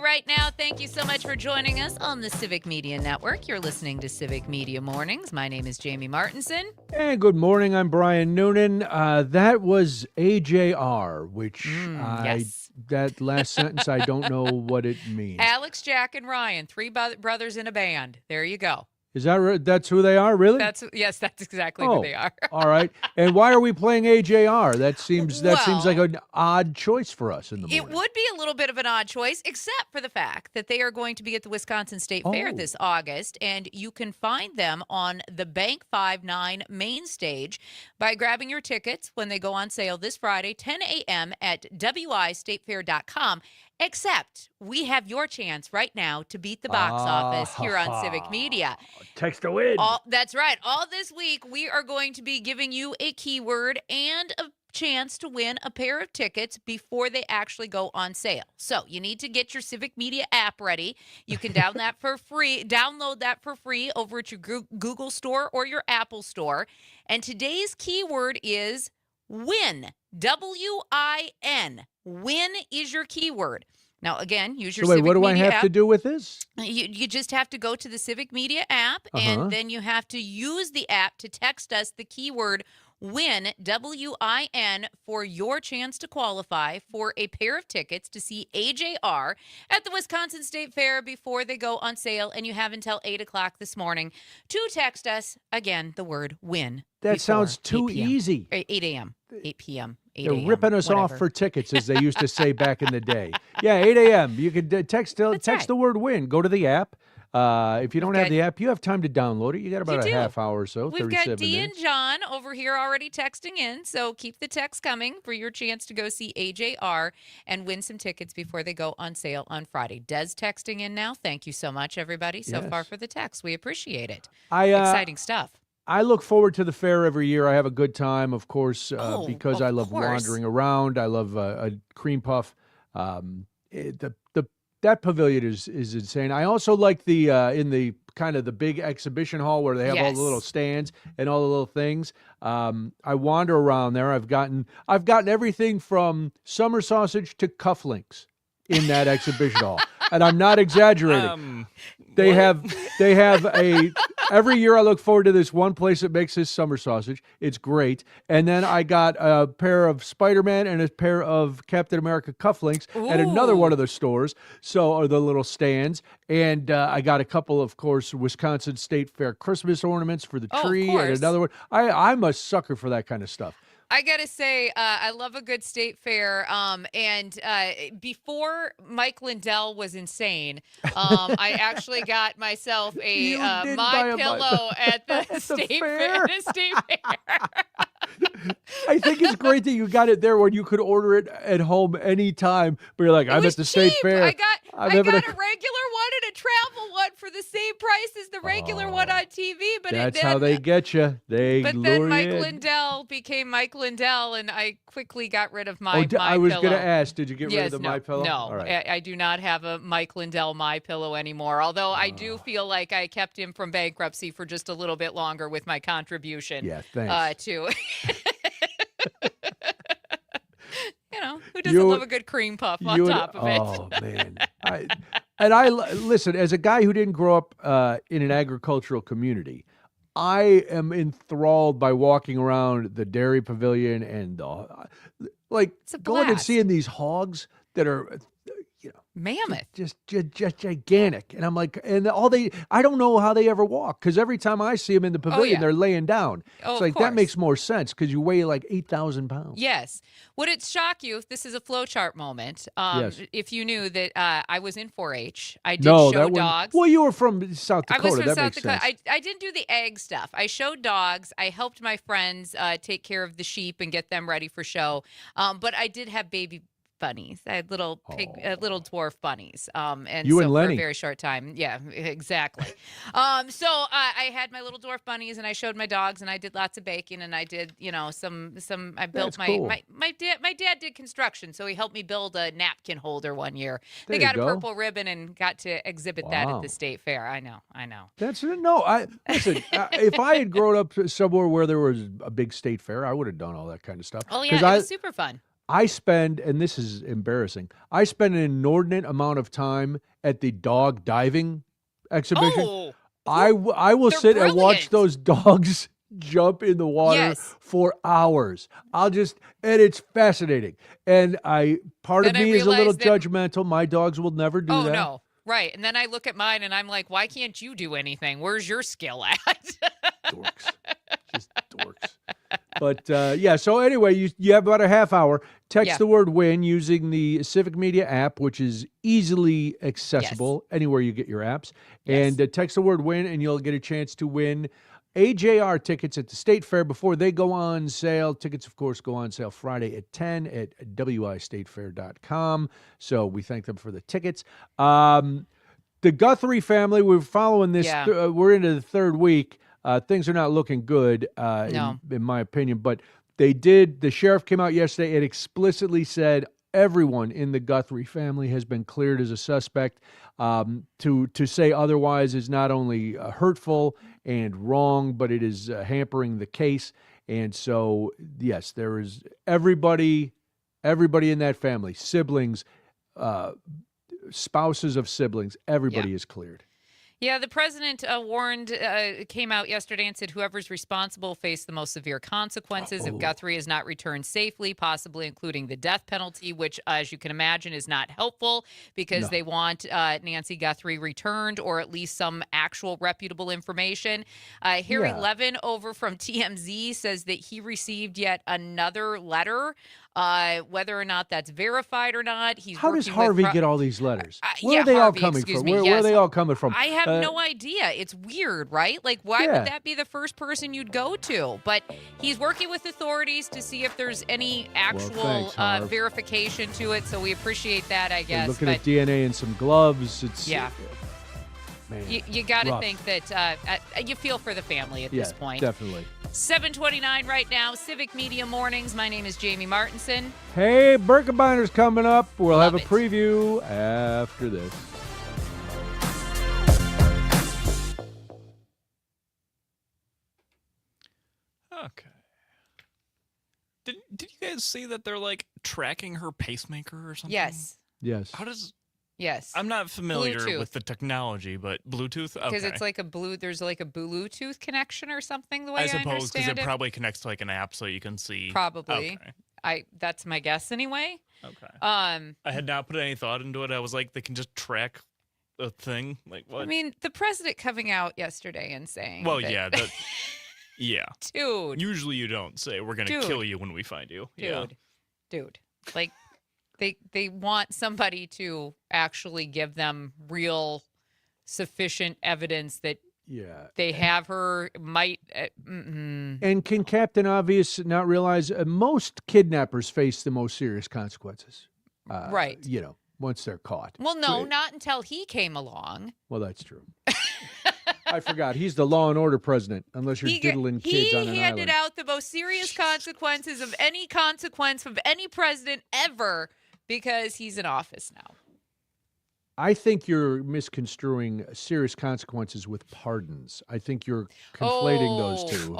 Right now, thank you so much for joining us on the Civic Media Network. You're listening to Civic Media Mornings. My name is Jamie Martinson. And good morning. I'm Brian Noonan. That was AJR, which yes. That last sentence, I don't know what it means. Alex, Jack, and Ryan, three brothers in a band. There you go. Is that right? That's who they are, really? Yes, that's exactly who they are. All right. And why are we playing AJR? That seems like an odd choice for us in the morning. It would be a little bit of an odd choice, except for the fact that they are going to be at the Wisconsin State Fair this August, and you can find them on the Bank 5-9 main stage by grabbing your tickets when they go on sale this Friday, 10 a.m. at wistatefair.com. Except we have your chance right now to beat the box office here on Civic Media. Text to win. That's right. All this week, we are going to be giving you a keyword and a chance to win a pair of tickets before they actually go on sale. So you need to get your Civic Media app ready. You can download that for free over at your Google store or your Apple store. And today's keyword is win. WIN. Win is your keyword. Now, again, use your Civic Media app. What do I have to do with this? You just have to go to the Civic Media app, and then you have to use the app to text us the keyword WIN, WIN, for your chance to qualify for a pair of tickets to see AJR at the Wisconsin State Fair before they go on sale. And you have until 8 o'clock this morning to text us, again, the word WIN. That sounds too easy. 8 a.m., 8 p.m., 8 They're a.m., ripping us whatever. off for tickets, as they used to say back in the day. Yeah, 8 a.m. You could text right. the word WIN. Go to the app. If you don't have the app, you have time to download it. You got about a half hour or so, We've 37 got Dee minutes. and John over here already texting in, so keep the text coming for your chance to go see AJR and win some tickets before they go on sale on Friday. Des texting in now. Thank you so much, everybody, so far for the text. We appreciate it. Exciting stuff. I look forward to the fair every year. I have a good time, of course, because I love course. wandering around. I love a cream puff. That pavilion is insane. I also like the in the kind of the big exhibition hall where they have all the little stands and all the little things. I wander around there. I've gotten everything from summer sausage to cufflinks in that exhibition hall, and I'm not exaggerating. They have every year I look forward to this one place that makes this summer sausage. It's great. And then I got a pair of Spider-Man and a pair of Captain America cufflinks at another one of the stores, or the little stands. And I got a couple, of course, Wisconsin State Fair Christmas ornaments for the tree, and another one. I'm a sucker for that kind of stuff. I got to say, I love a good state fair. And before Mike Lindell was insane, I actually got myself a My Pillow at the state fair. I think it's great that you got it there when you could order it at home anytime. But you're like, I'm at the state fair. I got a regular one and a travel one for the same price as the regular one on TV. But that's how they get you. But then Mike Lindell became Mike Lindell, and I quickly got rid of my I was Pillow. going to ask, did you get rid of the My Pillow? No, All right. I do not have a Mike Lindell My Pillow anymore. Although I do feel like I kept him from bankruptcy for just a little bit longer with my contribution. Yeah, thanks. To who doesn't love a good cream puff on top of it? Oh man! Listen, as a guy who didn't grow up in an agricultural community, I am enthralled by walking around the dairy pavilion and going and seeing these hogs that are mammoth, just gigantic. And I'm like, I don't know how they ever walk, because every time I see them in the pavilion, they're laying down. It's like, that makes more sense because you weigh like 8,000 pounds. Yes. Would it shock you if this is a flowchart moment? If you knew that I was in 4-H, I did show dogs. Well, you were from South Dakota. I was from that South makes Dakota. sense. I didn't do the egg stuff. I showed dogs. I helped my friends take care of the sheep and get them ready for show. But I did have baby bunnies. I had little little dwarf bunnies. And you so and for Lenny. a very short time. Yeah, exactly. So I had my little dwarf bunnies, and I showed my dogs, and I did lots of baking, and I did, some I built my dad did construction, so he helped me build a napkin holder one year. They got a purple ribbon and got to exhibit that at the state fair. I know. Listen, if I had grown up somewhere where there was a big state fair, I would have done all that kind of stuff. Oh yeah, it was super fun. I spend, and this is embarrassing, I spend an inordinate amount of time at the dog diving exhibition. Oh, I will sit and watch those dogs jump in the water for hours. And it's fascinating. And part of me is a little judgmental. My dogs will never do that. Oh, no. Right. And then I look at mine and I'm like, why can't you do anything? Where's your skill at? Dorks. Just dorks. But so anyway, you have about a half hour. Text the word WIN using the Civic Media app, which is easily accessible anywhere you get your apps. And text the word WIN, and you'll get a chance to win AJR tickets at the State Fair before they go on sale. Tickets, of course, go on sale Friday at 10 at wistatefair.com. So we thank them for the tickets. The Guthrie family, we're following this. Yeah. We're into the third week. Things are not looking good, No. in my opinion. But the sheriff came out yesterday and explicitly said everyone in the Guthrie family has been cleared as a suspect. To say otherwise is not only hurtful and wrong, but it is hampering the case. And so, yes, there is everybody in that family, siblings, spouses of siblings, everybody is cleared. Yeah, the president came out yesterday and said whoever's responsible face the most severe consequences if Guthrie is not returned safely, possibly including the death penalty, which, as you can imagine, is not helpful because they want Nancy Guthrie returned or at least some actual reputable information. Harry Levin over from TMZ says that he received yet another letter. Whether or not that's verified or not, How does Harvey get all these letters? Where are they Harvey, all coming excuse from? me, Where are they all coming from? I have no idea. It's weird, right? Like, why would that be the first person you'd go to? But he's working with authorities to see if there's any actual verification to it. So we appreciate that, I guess. Looking at DNA and some gloves. It's man, you got to think that you feel for the family at this point. Definitely. 7:29 right now. Civic Media Mornings. My name is Jamie Martinson. Hey, Birkebeiner's coming up. We'll have a preview after this. Okay. Did you guys see that they're like tracking her pacemaker or something? Yes. Yes. How does? Yes. I'm not familiar Bluetooth. with the technology, but Bluetooth. Okay. Because it's like there's like a Bluetooth connection or something. The way I I suppose because understand it probably connects to like an app, so you can see. Probably. Okay. That's my guess anyway. Okay. I had not put any thought into it. I was like, they can just track a thing. Like what? I mean, the president coming out yesterday and saying. Well, that, yeah. Yeah. Dude. Usually you don't say we're gonna kill you when we find you. Dude. Like they want somebody to actually give them real sufficient evidence that they have her And can Captain Obvious not realize most kidnappers face the most serious consequences? Right. Once they're caught. Well, no, not until he came along. Well, that's true. I forgot. He's the law and order president, unless you're diddling kids on an He handed island. out the most serious consequences of any consequence of any president ever because he's in office now. I think you're misconstruing serious consequences with pardons. I think you're conflating those two.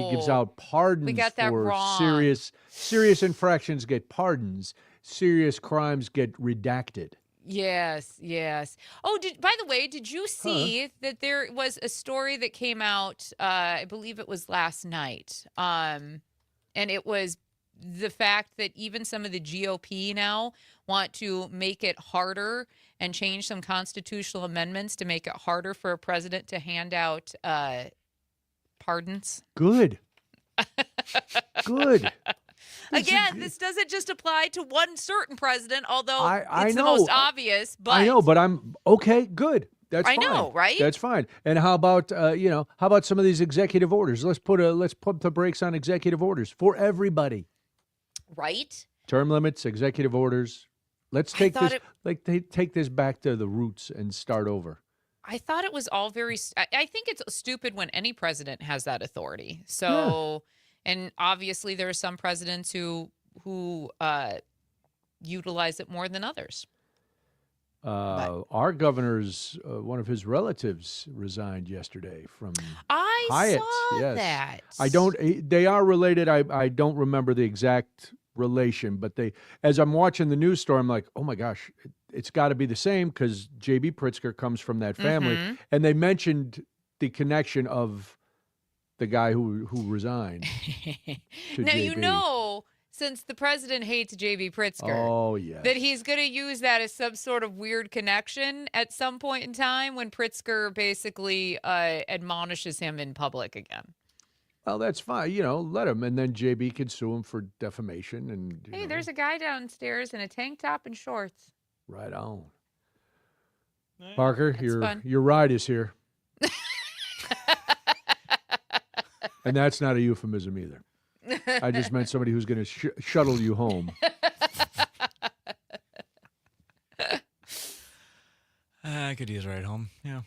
He gives out pardons we got that for wrong. serious infractions get pardons. Serious crimes get redacted. Yes. Oh, by the way, did you see that there was a story that came out, I believe it was last night, and it was the fact that even some of the GOP now want to make it harder and change some constitutional amendments to make it harder for a president to hand out pardons. Good. Good. Again, this doesn't just apply to one certain president, although I it's know. the most obvious. But I know, but I'm okay. Good. That's fine. I know, right? That's fine. And how about how about some of these executive orders? Let's put the brakes on executive orders for everybody. Right. Term limits, executive orders. Let's take take this back to the roots and start over. I thought it was all very. I think it's stupid when any president has that authority. So. Yeah. And obviously, there are some presidents who utilize it more than others. Our governor's one of his relatives resigned yesterday from I Hyatt. saw that. I don't. They are related. I don't remember the exact relation, but as I'm watching the news story, I'm like, oh my gosh, it's got to be the same because J.B. Pritzker comes from that family, and they mentioned the connection of the guy who resigned. Now, JB. Since the president hates J.B. Pritzker, that he's going to use that as some sort of weird connection at some point in time when Pritzker basically admonishes him in public again. Well, that's fine. Let him. And then J.B. can sue him for defamation. And hey, there's a guy downstairs in a tank top and shorts. Right on. Parker, your ride is here. And that's not a euphemism either. I just meant somebody who's going to shuttle you home. I could use a ride home. Yeah,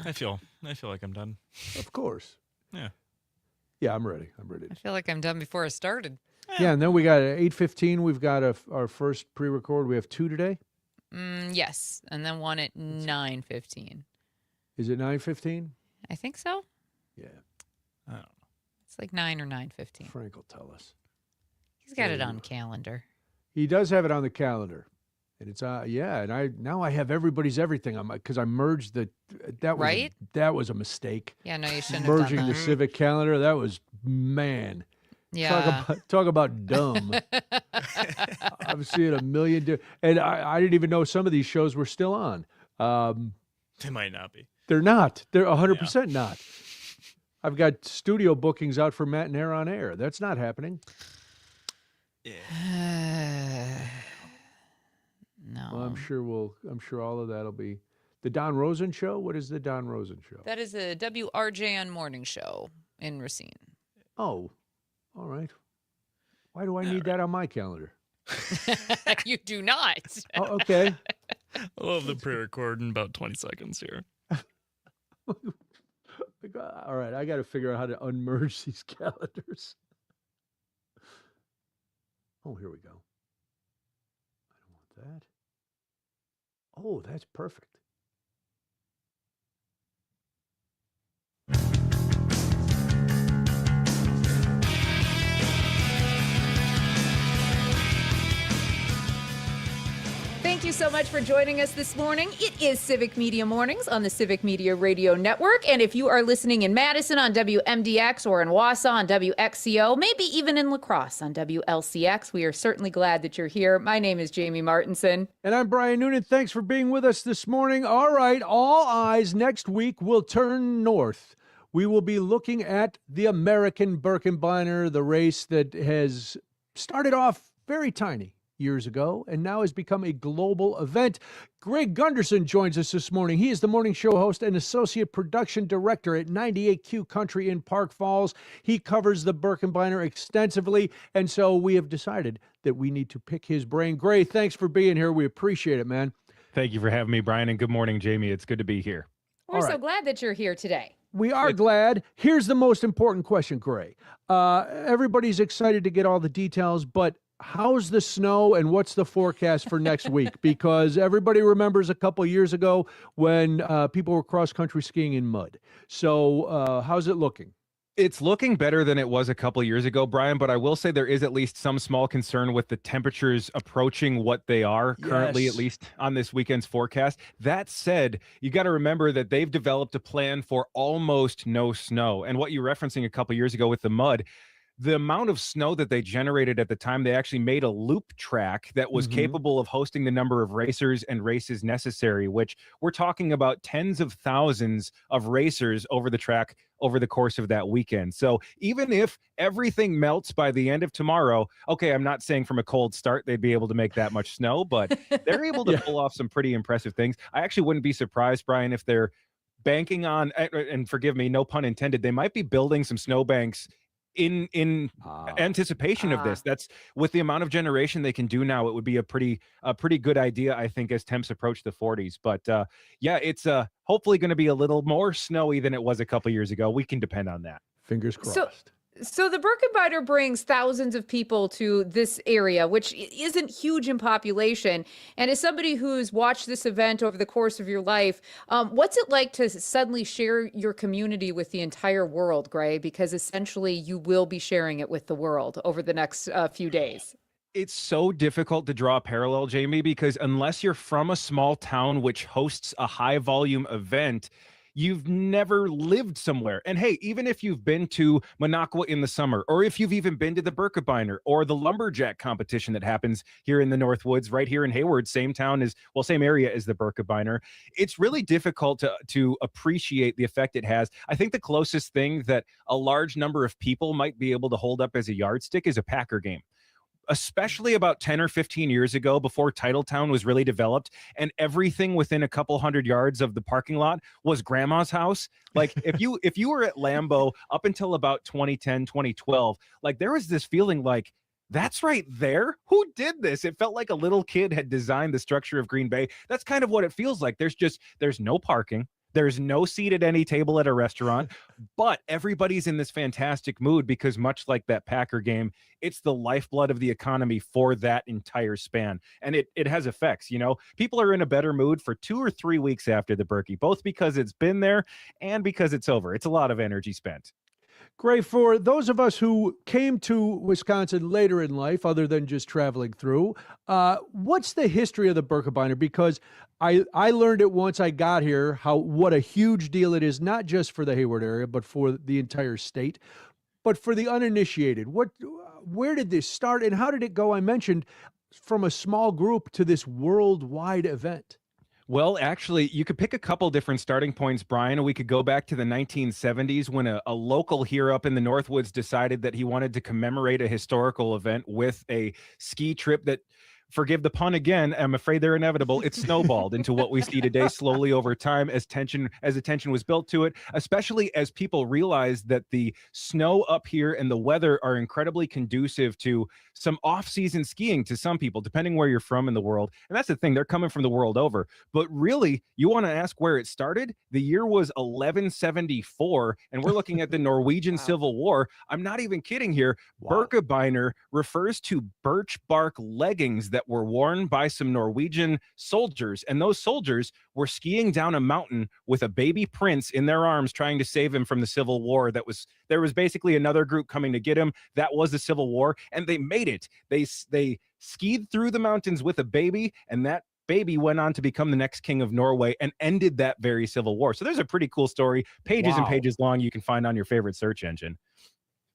I feel like I'm done. Of course. Yeah. Yeah, I'm ready. I feel like I'm done before I started. Yeah, and then we got at 8:15. We've got our first pre-record. We have 2 today. Yes, and then one at 9:15. Is it 9:15? I think so. Yeah. I don't know. It's like 9 or 9:15. Frank will tell us. He's got it on calendar. He does have it on the calendar. And it's and I have everybody's everything on because I merged that was a mistake. Yeah, no, you shouldn't merging have done the that. Civic calendar. That was Yeah. Talk about dumb. I've seen a million and I didn't even know some of these shows were still on. They might not be. They're not. They're 100% not. I've got studio bookings out for Matt and Air on Air. That's not happening. Yeah. No. Well, I'm sure all of that'll be the Don Rosen show. What is the Don Rosen show? That is a WRJN morning show in Racine. Oh, all right. Why do I need that on my calendar? You do not. Oh, okay. I'll have the pre-record in about 20 seconds here. All right, I got to figure out how to unmerge these calendars. Oh, here we go. I don't want that. Oh, that's perfect. Thank you so much for joining us this morning. It is Civic Media Mornings on the Civic Media Radio Network. And if you are listening in Madison on WMDX or in Wausau on WXCO, maybe even in La Crosse on WLCX, we are certainly glad that you're here. My name is Jamie Martinson. And I'm Brian Noonan. Thanks for being with us this morning. All right, all eyes next week will turn north. We will be looking at the American Birkebeiner, the race that has started off very tiny years ago and now has become a global event. Greg Gunderson joins us this morning. He is the morning show host and associate production director at 98Q Country in Park Falls. He covers the Birkebeiner extensively, and so we have decided that we need to pick his brain. Gray, thanks for being here. We appreciate it, man. Thank you for having me, Brian, and good morning, Jamie. It's good to be here. We're so glad that you're here today. We are glad. Here's the most important question, Gray. Everybody's excited to get all the details, but how's the snow and what's the forecast for next week? Because everybody remembers a couple years ago when people were cross-country skiing in mud. So how's it looking? It's looking better than it was a couple years ago, Brian, but I will say there is at least some small concern with the temperatures approaching what they are currently, at least on this weekend's forecast. That said, you got to remember that they've developed a plan for almost no snow. And what you're referencing a couple years ago with the mud, the amount of snow that they generated at the time, they actually made a loop track that was capable of hosting the number of racers and races necessary, which we're talking about tens of thousands of racers over the track over the course of that weekend. So even if everything melts by the end of tomorrow, okay, I'm not saying from a cold start they'd be able to make that much snow, but they're able to pull off some pretty impressive things. I actually wouldn't be surprised, Brian, if they're banking on, and forgive me, no pun intended, they might be building some snowbanks in anticipation of this. That's with the amount of generation they can do now, it would be a pretty good idea, I think, as temps approach the 40s. But yeah, it's hopefully going to be a little more snowy than it was a couple years ago. We can depend on that. Fingers crossed. So the Birkebeiner brings thousands of people to this area, which isn't huge in population. And as somebody who's watched this event over the course of your life, what's it like to suddenly share your community with the entire world, Gray? Because essentially you will be sharing it with the world over the next few days. It's so difficult to draw a parallel, Jamie, because unless you're from a small town which hosts a high volume event, you've never lived somewhere. And hey, even if you've been to Minocqua in the summer, or if you've even been to the Birkebeiner or the lumberjack competition that happens here in the Northwoods, right here in Hayward, same area as the Birkebeiner, it's really difficult to appreciate the effect it has. I think the closest thing that a large number of people might be able to hold up as a yardstick is a Packer game. especially about 10 or 15 years ago before Titletown was really developed and everything within a couple hundred yards of the parking lot was grandma's house. Like if you were at Lambeau up until about 2010, 2012, like there was this feeling like that's right there. Who did this? It felt like a little kid had designed the structure of Green Bay. That's kind of what it feels like. There's no parking. There's no seat at any table at a restaurant, but everybody's in this fantastic mood because much like that Packer game, it's the lifeblood of the economy for that entire span. And it has effects, people are in a better mood for 2 or 3 weeks after the Berkey, both because it's been there and because it's over. It's a lot of energy spent. Gray, for those of us who came to Wisconsin later in life, other than just traveling through, what's the history of the Birkebeiner? Because I learned it once I got here, what a huge deal it is, not just for the Hayward area, but for the entire state. But for the uninitiated, where did this start and how did it go? I mentioned from a small group to this worldwide event. Well, actually, you could pick a couple different starting points, Brian. We could go back to the 1970s when a local here up in the Northwoods decided that he wanted to commemorate a historical event with a ski trip that, forgive the pun again, I'm afraid they're inevitable, it snowballed into what we see today slowly over time as attention was built to it, especially as people realized that the snow up here and the weather are incredibly conducive to some off-season skiing to some people, depending where you're from in the world. And that's the thing, they're coming from the world over. But really, you want to ask where it started? The year was 1174, and we're looking at the Norwegian Civil War. I'm not even kidding here. Wow. Birkebeiner refers to birch bark leggings that were worn by some Norwegian soldiers, and those soldiers were skiing down a mountain with a baby prince in their arms trying to save him from the Civil War. There was basically another group coming to get him. That was the Civil War, and they made it. They skied through the mountains with a baby, and that baby went on to become the next king of Norway and ended that very Civil War. So there's a pretty cool story, pages and pages long, you can find on your favorite search engine.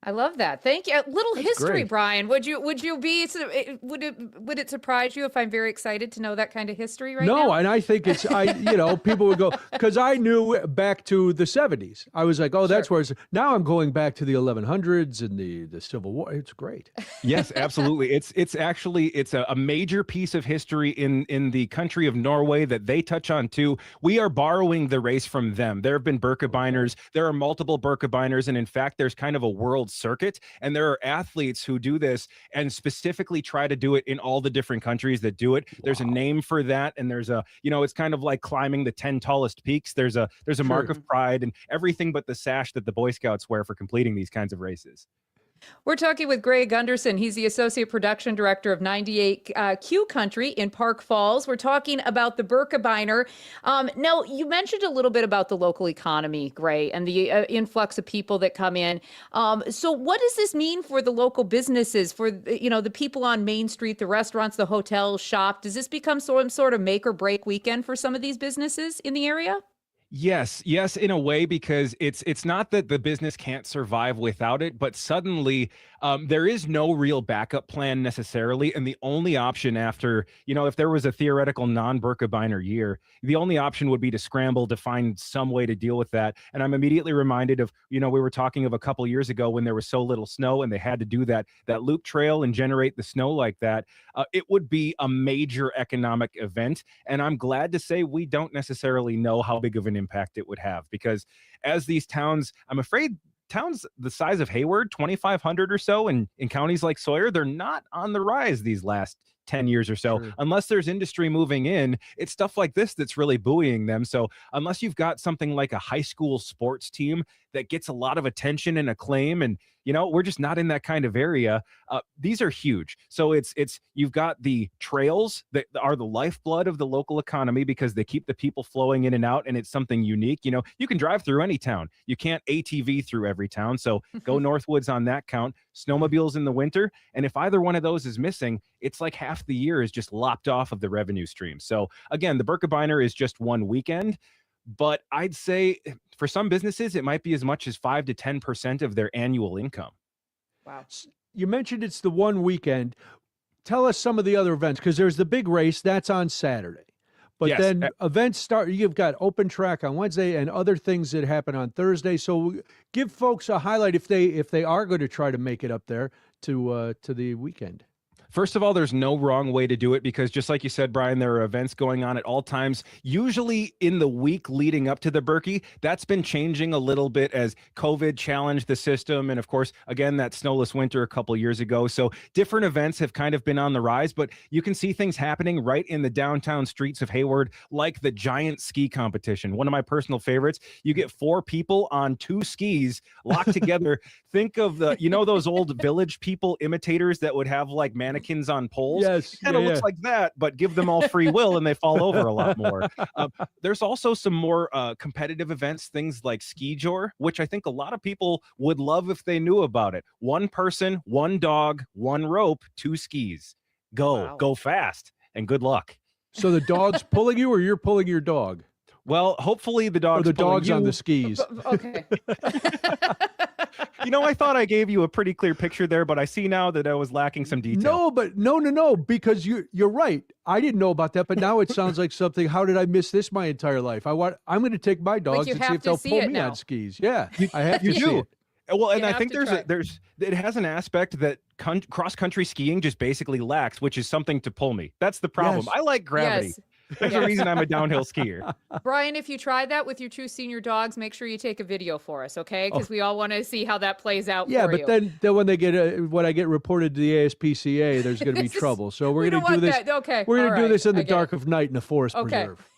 I love that. Thank you. A little That's history, great. Brian. Would it surprise you if I'm very excited to know that kind of history right now? No, and I think it's people would go because I knew back to the 70s. I was like, oh, that's where it's now I'm going back to the 1100s and the Civil War. It's great. Yes, absolutely. It's actually a major piece of history in the country of Norway that they touch on too. We are borrowing the race from them. There have been Birkebeiners. There are multiple Birkebeiners, and in fact, there's kind of a world circuit, and there are athletes who do this and specifically try to do it in all the different countries that do it. There's a name for that, and there's it's kind of like climbing the 10 tallest peaks. There's a mark of pride and everything but the sash that the Boy Scouts wear for completing these kinds of races. We're talking with Gray Gunderson. He's the Associate Production Director of 98 Q Country in Park Falls. We're talking about the Birkebeiner. Now, you mentioned a little bit about the local economy, Gray, and the influx of people that come in. So what does this mean for the local businesses, for the people on Main Street, the restaurants, the hotels, shop? Does this become some sort of make or break weekend for some of these businesses in the area? Yes, in a way, because it's not that the business can't survive without it, but suddenly there is no real backup plan necessarily, and the only option after, if there was a theoretical non-Birkebeiner year, the only option would be to scramble to find some way to deal with that. And I'm immediately reminded of, we were talking of a couple years ago when there was so little snow and they had to do that loop trail and generate the snow like that. It would be a major economic event, and I'm glad to say we don't necessarily know how big of an impact it would have, because as these towns, I'm afraid towns the size of Hayward, 2,500 or so, in counties like Sawyer, they're not on the rise these last 10 years or so. Sure. Unless there's industry moving in, it's stuff like this that's really buoying them. So unless you've got something like a high school sports team that gets a lot of attention and acclaim, and we're just not in that kind of area, these are huge. So it's you've got the trails that are the lifeblood of the local economy because they keep the people flowing in and out, and it's something unique. You can drive through any town. You can't ATV through every town. So go Northwoods on that count. Snowmobiles in the winter, and if either one of those is missing, it's like half the year is just lopped off of the revenue stream. So again, the Birkebeiner is just one weekend, but I'd say for some businesses, it might be as much as 5 to 10% of their annual income. Wow. You mentioned it's the one weekend. Tell us some of the other events, because there's the big race that's on Saturday. But yes. Then events start. You've got open track on Wednesday and other things that happen on Thursday. So give folks a highlight if they are going to try to make it up there to the weekend. First of all, there's no wrong way to do it because just like you said, Brian, there are events going on at all times, usually in the week leading up to the Berkey. That's been changing a little bit as COVID challenged the system. And of course, again, that snowless winter a couple years ago. So different events have kind of been on the rise, but you can see things happening right in the downtown streets of Hayward, like the giant ski competition. One of my personal favorites. You get 4 people on 2 skis locked together. Think of those old Village People imitators that would have like mannequins on poles. Yes, It kind of looks like that, but give them all free will and they fall over a lot more. There's also some more competitive events, things like ski jor, which I think a lot of people would love if they knew about it. 1 person, 1 dog, 1 rope, 2 skis. Go fast, and good luck. So the dog's pulling you, or you're pulling your dog? Well, hopefully the dog's on the skis. Okay. I thought I gave you a pretty clear picture there, but I see now that I was lacking some detail. No, but no, because you're right. I didn't know about that, but now it sounds like something. How did I miss this my entire life? I'm going to take my dogs and see if they'll pull me on skis. Yeah, I have to see it. Well, and I think it has an aspect that cross-country skiing just basically lacks, which is something to pull me. That's the problem. Yes. I like gravity. Yes. There's a reason I'm a downhill skier. Brian, if you try that with your 2 senior dogs, make sure you take a video for us, okay? Because we all want to see how that plays out Yeah, for but you. then when I get reported to the ASPCA, there's going to be trouble. So we're going to do this. Okay. We're going all to do right. this in I the get dark it. of night in a forest Okay. preserve.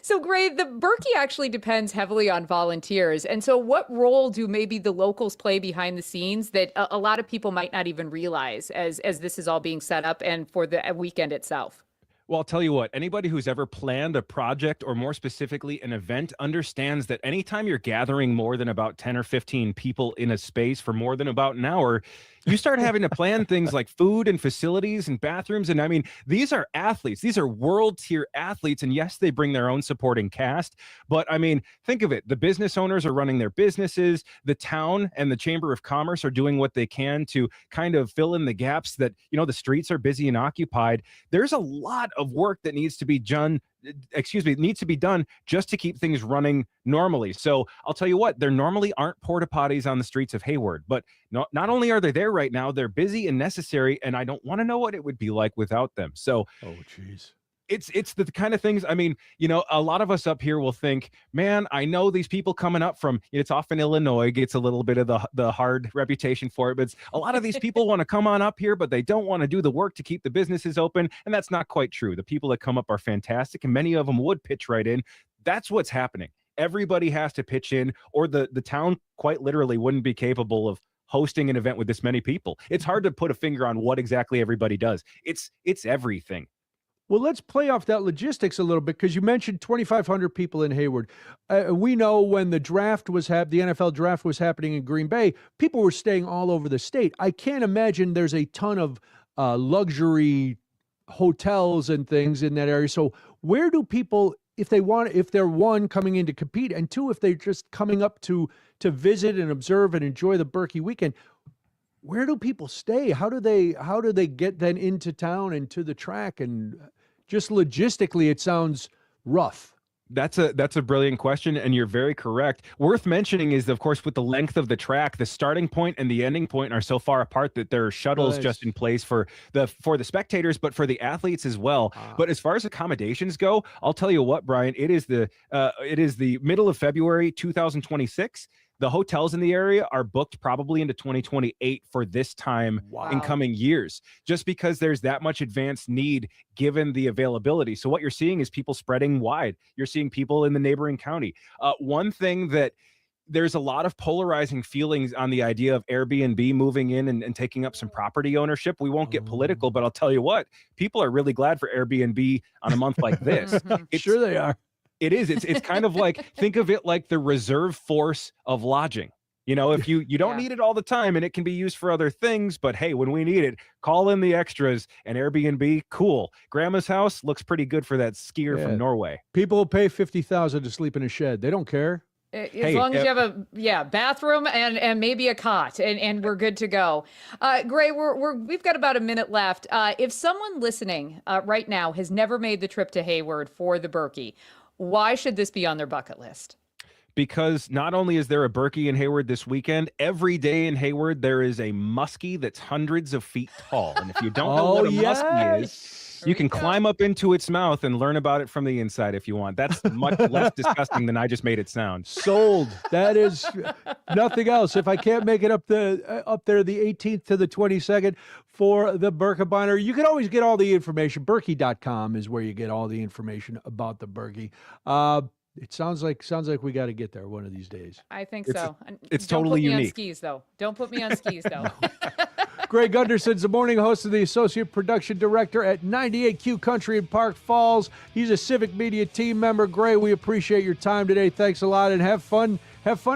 So, Gray, the Berkey actually depends heavily on volunteers. And so what role do maybe the locals play behind the scenes that a lot of people might not even realize as this is all being set up and for the weekend itself? Well, I'll tell you what, anybody who's ever planned a project or more specifically an event understands that anytime you're gathering more than about 10 or 15 people in a space for more than about an hour, you start having to plan things like food and facilities and bathrooms. And I mean, these are athletes. These are world tier athletes. And yes, they bring their own supporting cast. But I mean, think of it. The business owners are running their businesses. The town and the Chamber of Commerce are doing what they can to kind of fill in the gaps that, the streets are busy and occupied. There's a lot of work that needs to be done just to keep things running normally. So I'll tell you what, there normally aren't porta potties on the streets of Hayward, but not only are they there right now, they're busy and necessary, and I don't want to know what it would be like without them. So, oh, geez. It's the kind of things, I mean, a lot of us up here will think, man, I know these people coming up from, it's often Illinois gets a little bit of the hard reputation for it, but a lot of these people want to come on up here, but they don't want to do the work to keep the businesses open. And that's not quite true. The people that come up are fantastic, and many of them would pitch right in. That's what's happening. Everybody has to pitch in, or the town quite literally wouldn't be capable of hosting an event with this many people. It's hard to put a finger on what exactly everybody does. It's everything. Well, let's play off that logistics a little bit, because you mentioned 2,500 people in Hayward. We know when the NFL draft was happening in Green Bay, people were staying all over the state. I can't imagine there's a ton of luxury hotels and things in that area. So where do people, if they're one, coming in to compete, and 2, if they're just coming up to visit and observe and enjoy the Berkey weekend, where do people stay? How do they get then into town and to the track? And just logistically, it sounds rough. That's a brilliant question, and you're very correct. Worth mentioning is, of course, with the length of the track, the starting point and the ending point are so far apart that there are shuttles just in place for the spectators, but for the athletes as well. But as far as accommodations go, I'll tell you what, Brian, it is the middle of February 2026. The hotels in the area are booked probably into 2028 for this time in coming years, just because there's that much advanced need given the availability. So what you're seeing is people spreading wide. You're seeing people in the neighboring county. One thing that there's a lot of polarizing feelings on the idea of Airbnb moving in and taking up some property ownership. We won't get political, but I'll tell you what, people are really glad for Airbnb on a month like this. Sure they are. It is. It's kind of like, think of it like the reserve force of lodging. If you don't need it all the time, and it can be used for other things, but hey, when we need it, call in the extras. And Airbnb, cool. Grandma's house looks pretty good for that skier from Norway. People will pay $50,000 to sleep in a shed. They don't care. As long as you have a bathroom and maybe a cot, and we're good to go. Gray, we've got about a minute left. If someone listening right now has never made the trip to Hayward for the Berkey, why should this be on their bucket list? because not only is there a Berkey in Hayward this weekend, every day in Hayward there is a muskie that's hundreds of feet tall. And if you don't know what a muskie is, you can climb up into its mouth and learn about it from the inside if you want. That's much less disgusting than I just made it sound. Sold. That is nothing else. If I can't make it up there the 18th to the 22nd for the Birkebeiner, you can always get all the information. Berkey.com is where you get all the information about the Berkey. It sounds like we got to get there one of these days. I think so. It's Don't totally put me unique. on skis, though. Don't put me on skis, though. Greg Gunderson's the morning host of the Associate Production Director at 98Q Country in Park Falls. He's a Civic Media team member. Greg, we appreciate your time today. Thanks a lot, and have fun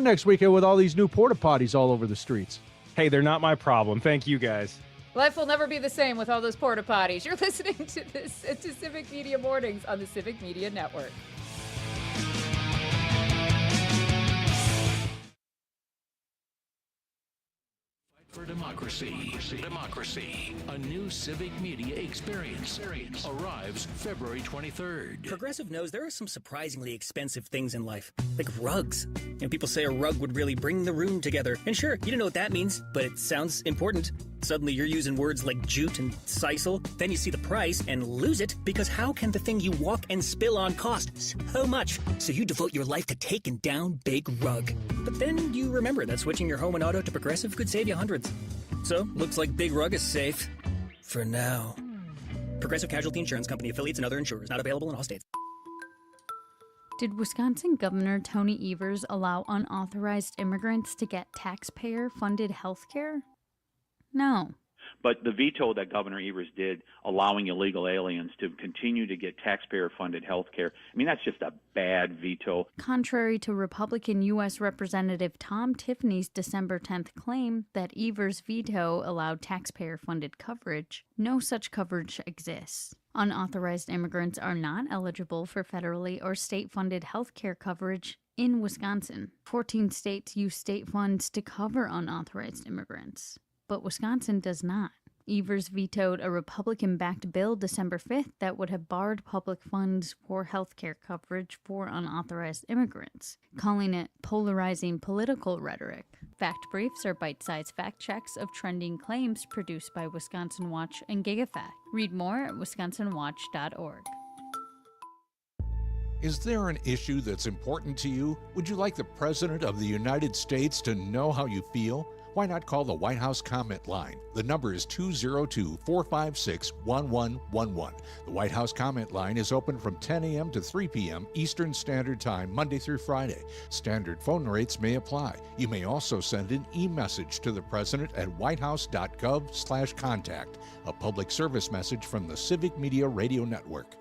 next weekend with all these new porta potties all over the streets. Hey, they're not my problem. Thank you, guys. Life will never be the same with all those porta potties. You're listening to Civic Media Mornings on the Civic Media Network. For democracy. Democracy. A new Civic Media experience arrives February 23rd. Progressive knows there are some surprisingly expensive things in life, like rugs. People say a rug would really bring the room together. And sure, you don't know what that means, but it sounds important. Suddenly you're using words like jute and sisal. Then you see the price and lose it, because how can the thing you walk and spill on cost so much? So you devote your life to taking down Big Rug. But then you remember that switching your home and auto to Progressive could save you hundreds. So, looks like Big Rug is safe. For now. Progressive Casualty Insurance Company, affiliates, and other insurers. Not available in all states. Did Wisconsin Governor Tony Evers allow unauthorized immigrants to get taxpayer-funded health care? No. But the veto that Governor Evers did, allowing illegal aliens to continue to get taxpayer-funded health care, I mean, that's just a bad veto. Contrary to Republican U.S. Representative Tom Tiffany's December 10th claim that Evers' veto allowed taxpayer-funded coverage, no such coverage exists. Unauthorized immigrants are not eligible for federally or state-funded health care coverage in Wisconsin. 14 states use state funds to cover unauthorized immigrants, but Wisconsin does not. Evers vetoed a Republican-backed bill December 5th that would have barred public funds for health care coverage for unauthorized immigrants, calling it polarizing political rhetoric. Fact briefs are bite-sized fact checks of trending claims produced by Wisconsin Watch and GigaFact. Read more at wisconsinwatch.org. Is there an issue that's important to you? Would you like the President of the United States to know how you feel? Why not call the White House comment line? The number is 202-456-1111. The White House comment line is open from 10 a.m. to 3 p.m. Eastern Standard Time, Monday through Friday. Standard phone rates may apply. You may also send an e-message to the President at whitehouse.gov/contact. A public service message from the Civic Media Radio Network.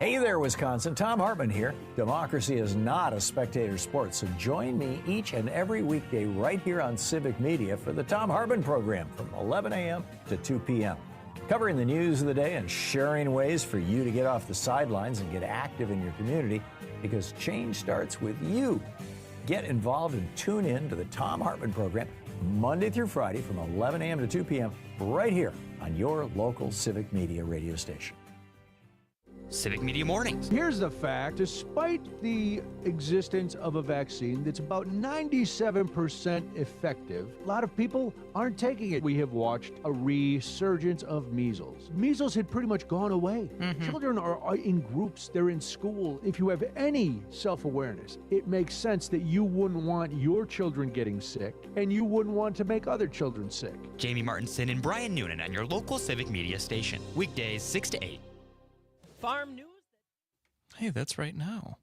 Hey there, Wisconsin. Tom Hartman here. Democracy is not a spectator sport, so join me each and every weekday right here on Civic Media for the Tom Hartman program from 11 a.m. to 2 p.m. Covering the news of the day and sharing ways for you to get off the sidelines and get active in your community, because change starts with you. Get involved and tune in to the Tom Hartman program Monday through Friday from 11 a.m. to 2 p.m. right here on your local Civic Media radio station. Civic Media Mornings. Here's the fact. Despite the existence of a vaccine that's about 97% effective, a lot of people aren't taking it. We have watched a resurgence of measles. Measles had pretty much gone away. Children are in groups. They're in school. If you have any self-awareness, it makes sense that you wouldn't want your children getting sick, and you wouldn't want to make other children sick. Jamie Martinson and Brian Noonan on your local Civic Media station. Weekdays 6 to 8. Farm news. Hey, that's right now.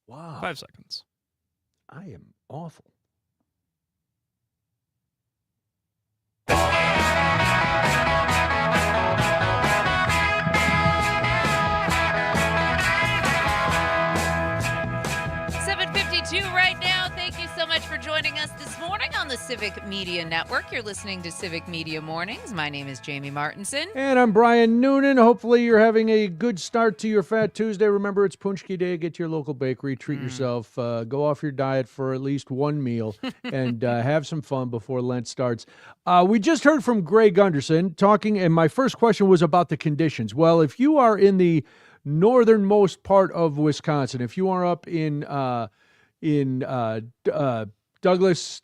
Wow. 5 seconds. I am awful. Right now. Thank you so much for joining us this morning on the Civic Media Network. You're listening to Civic Media Mornings. My name is Jamie Martinson. And I'm Brian Noonan. Hopefully you're having a good start to your Fat Tuesday. Remember, it's Punchki Day. Get to your local bakery. Treat yourself. Go off your diet for at least one meal and have some fun before Lent starts. We just heard from Greg Gunderson talking, and my first question was about the conditions. Well, if you are in the northernmost part of Wisconsin. If you are up in Douglas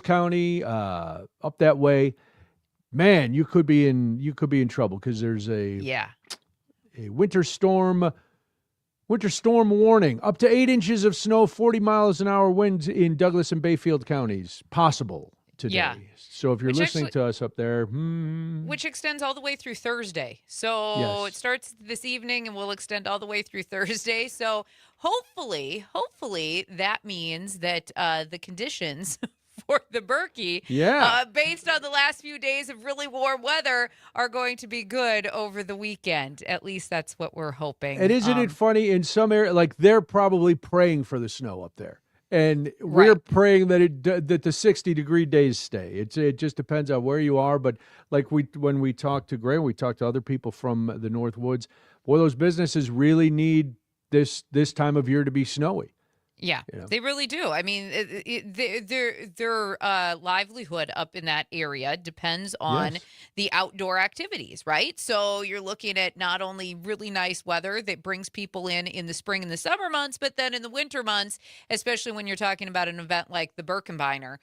County, up that way, man, you could be in trouble because there's a winter storm warning. Up to 8 inches of snow, 40 miles an hour winds in Douglas and Bayfield counties possible today. Yeah. So if you're Which listening actually- to us up there, Which extends all the way through Thursday. So Yes. it starts this evening and will extend all the way through Thursday. So hopefully that means that the conditions for the Berkey, based on the last few days of really warm weather, are going to be good over the weekend. At least that's what we're hoping. and isn't it funny in some area, like they're probably praying for the snow up there. And we're praying that that the 60-degree days stay. It just depends on where you are. But like when we talked to Gray, we talked to other people from the North Woods. Boy, those businesses really need this time of year to be snowy. Yeah, they really do. I mean, their livelihood up in that area depends on the outdoor activities, right? So you're looking at not only really nice weather that brings people in the spring and the summer months, but then in the winter months, especially when you're talking about an event like the Birkenbeiner,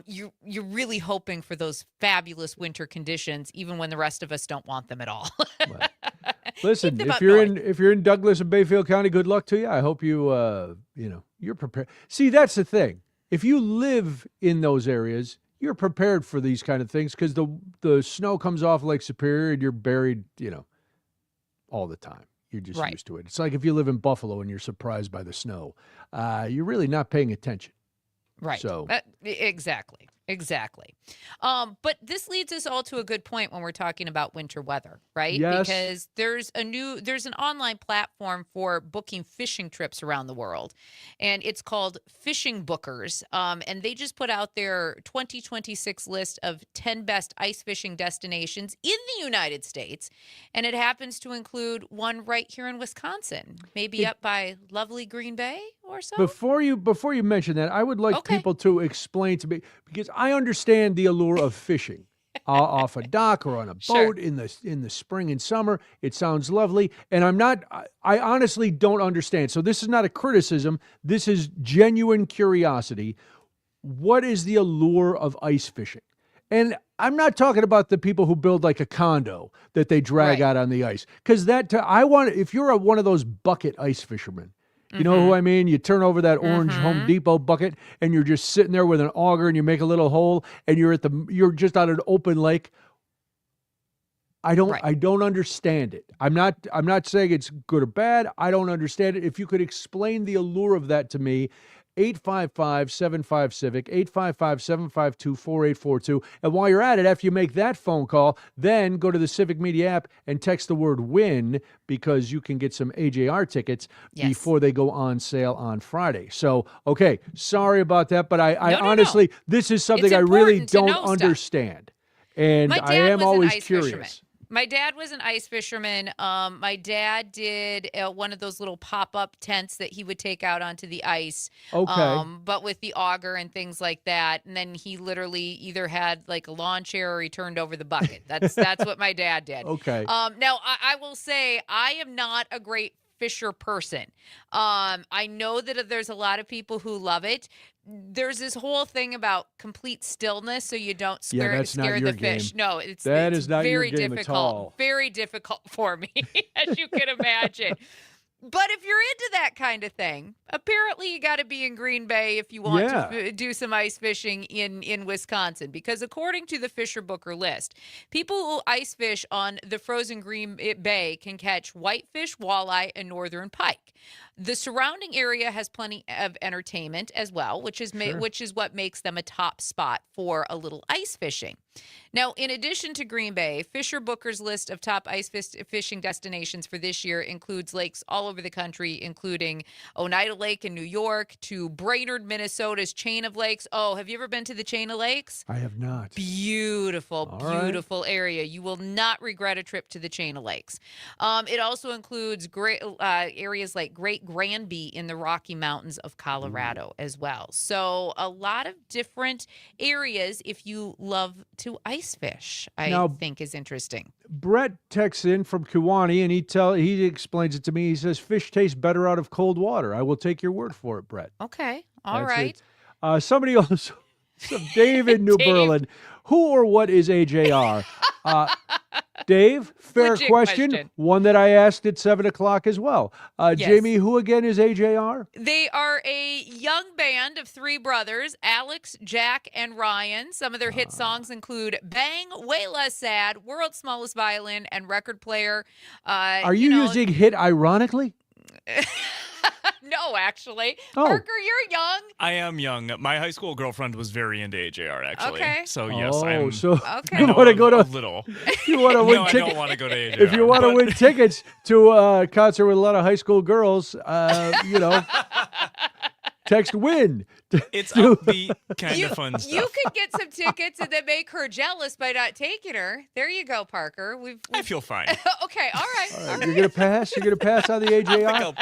you're really hoping for those fabulous winter conditions, even when the rest of us don't want them at all. Listen, if you're in Douglas and Bayfield County, good luck to you. I hope you're prepared. See, that's the thing. If you live in those areas, you're prepared for these kind of things because the snow comes off Lake Superior and you're buried, all the time. You're just used to it. It's like if you live in Buffalo and you're surprised by the snow, you're really not paying attention. Right. So exactly. But this leads us all to a good point when we're talking about winter weather, right? Yes. Because there's an online platform for booking fishing trips around the world, and it's called Fishing Bookers. And they just put out their 2026 list of 10 best ice fishing destinations in the United States, and it happens to include one right here in Wisconsin, maybe up by lovely Green Bay or so. Before you mention that, I would like people to explain to me, because I understand the allure of fishing off a dock or on a boat in the spring and summer. It sounds lovely, and I honestly don't understand. So this is not a criticism. This is genuine curiosity. What is the allure of ice fishing? And I'm not talking about the people who build like a condo that they drag out on the ice, because if you're one of those bucket ice fishermen. You know who I mean? You turn over that orange Home Depot bucket and you're just sitting there with an auger and you make a little hole and you're just on an open lake. I don't understand it. I'm not saying it's good or bad. I don't understand it. If you could explain the allure of that to me, 855-75-CIVIC, 855-752-4842. And while you're at it, after you make that phone call, then go to the Civic Media app and text the word WIN, because you can get some AJR tickets before they go on sale on Friday. So, okay, sorry about that, but I honestly, this is something I really don't understand. And I am always curious. Fisherman. My dad was an ice fisherman. My dad did one of those little pop-up tents that he would take out onto the ice. Okay. But with the auger and things like that. And then he literally either had like a lawn chair or he turned over the bucket. That's what my dad did. Okay. Now, I will say I am not a great fisher person. I know that there's a lot of people who love it. There's this whole thing about complete stillness so you don't scare the fish. No, it's not very your game difficult. at all. Very difficult for me, as you can imagine. But if you're into that kind of thing, apparently you got to be in Green Bay if you want to do some ice fishing in Wisconsin. Because according to the Fisher Booker list, people who ice fish on the frozen Green Bay can catch whitefish, walleye, and northern pike. The surrounding area has plenty of entertainment as well, which is what makes them a top spot for a little ice fishing. Now, in addition to Green Bay, Fisher Booker's list of top ice fishing destinations for this year includes lakes all over the country, including Oneida Lake in New York to Brainerd, Minnesota's chain of lakes. Oh, have you ever been to the chain of lakes? I have not. Beautiful, beautiful area. You will not regret a trip to the chain of lakes. It also includes great areas like Great Granby in the Rocky Mountains of Colorado as well. So a lot of different areas if you love to ice fish, I think is interesting. Brett texts in from Kewanee, and he explains it to me. He says, fish tastes better out of cold water. I will take your word for it, Brett. Okay. All That's right. it. Somebody also, David New Berlin, who or what is AJR? Dave, fair Legit question. One that I asked at 7 o'clock as well. Yes. Jamie, who again is AJR? They are a young band of three brothers, Alex, Jack, and Ryan. Some of their hit songs include Bang, Way Less Sad, World's Smallest Violin, and Record Player. Are you using hit ironically? No, actually. Oh. Parker, you're young. I am young. My high school girlfriend was very into AJR, actually. Okay. So, yes, Oh, I'm. so Okay. you want to go to a little. You want to win No, I tickets? don't want to go to AJR. If you want to win tickets to a concert with a lot of high school girls, text WIN. It's upbeat, kind of fun stuff. You could get some tickets and then make her jealous by not taking her. There you go, Parker. I feel fine. Okay, all right. All You're gonna pass. You're gonna pass on the AJR.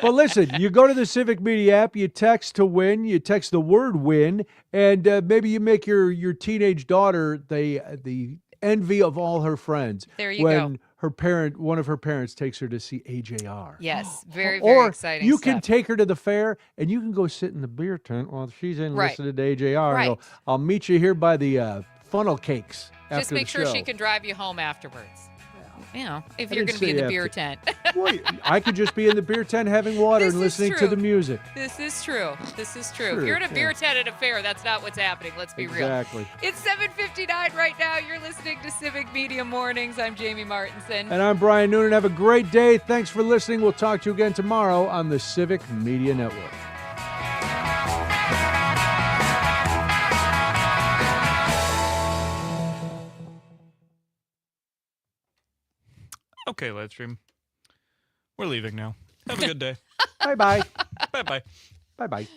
But listen, you go to the Civic Media app. You text to WIN. You text the word WIN, and maybe you make your teenage daughter the envy of all her friends. There you when go. one of her parents takes her to see AJR. Yes, very, Or very exciting you stuff. can take her to the fair, and you can go sit in the beer tent while she's in Right. listening to AJR. Right. And I'll meet you here by the funnel cakes after Just make the sure show. she can drive you home afterwards. If I you're didn't going to be in say the after. beer tent. Boy, I could just be in the beer tent having water and listening to the music. This is true. This is true. True, If you're in a beer yeah. tent at a fair, that's not what's happening. Let's be Exactly. real. It's 7:59 right now. You're listening to Civic Media Mornings. I'm Jamie Martinson. And I'm Brian Noonan. Have a great day. Thanks for listening. We'll talk to you again tomorrow on the Civic Media Network. Okay, live stream. We're leaving now. Have a good day. Bye-bye. Bye-bye. Bye-bye.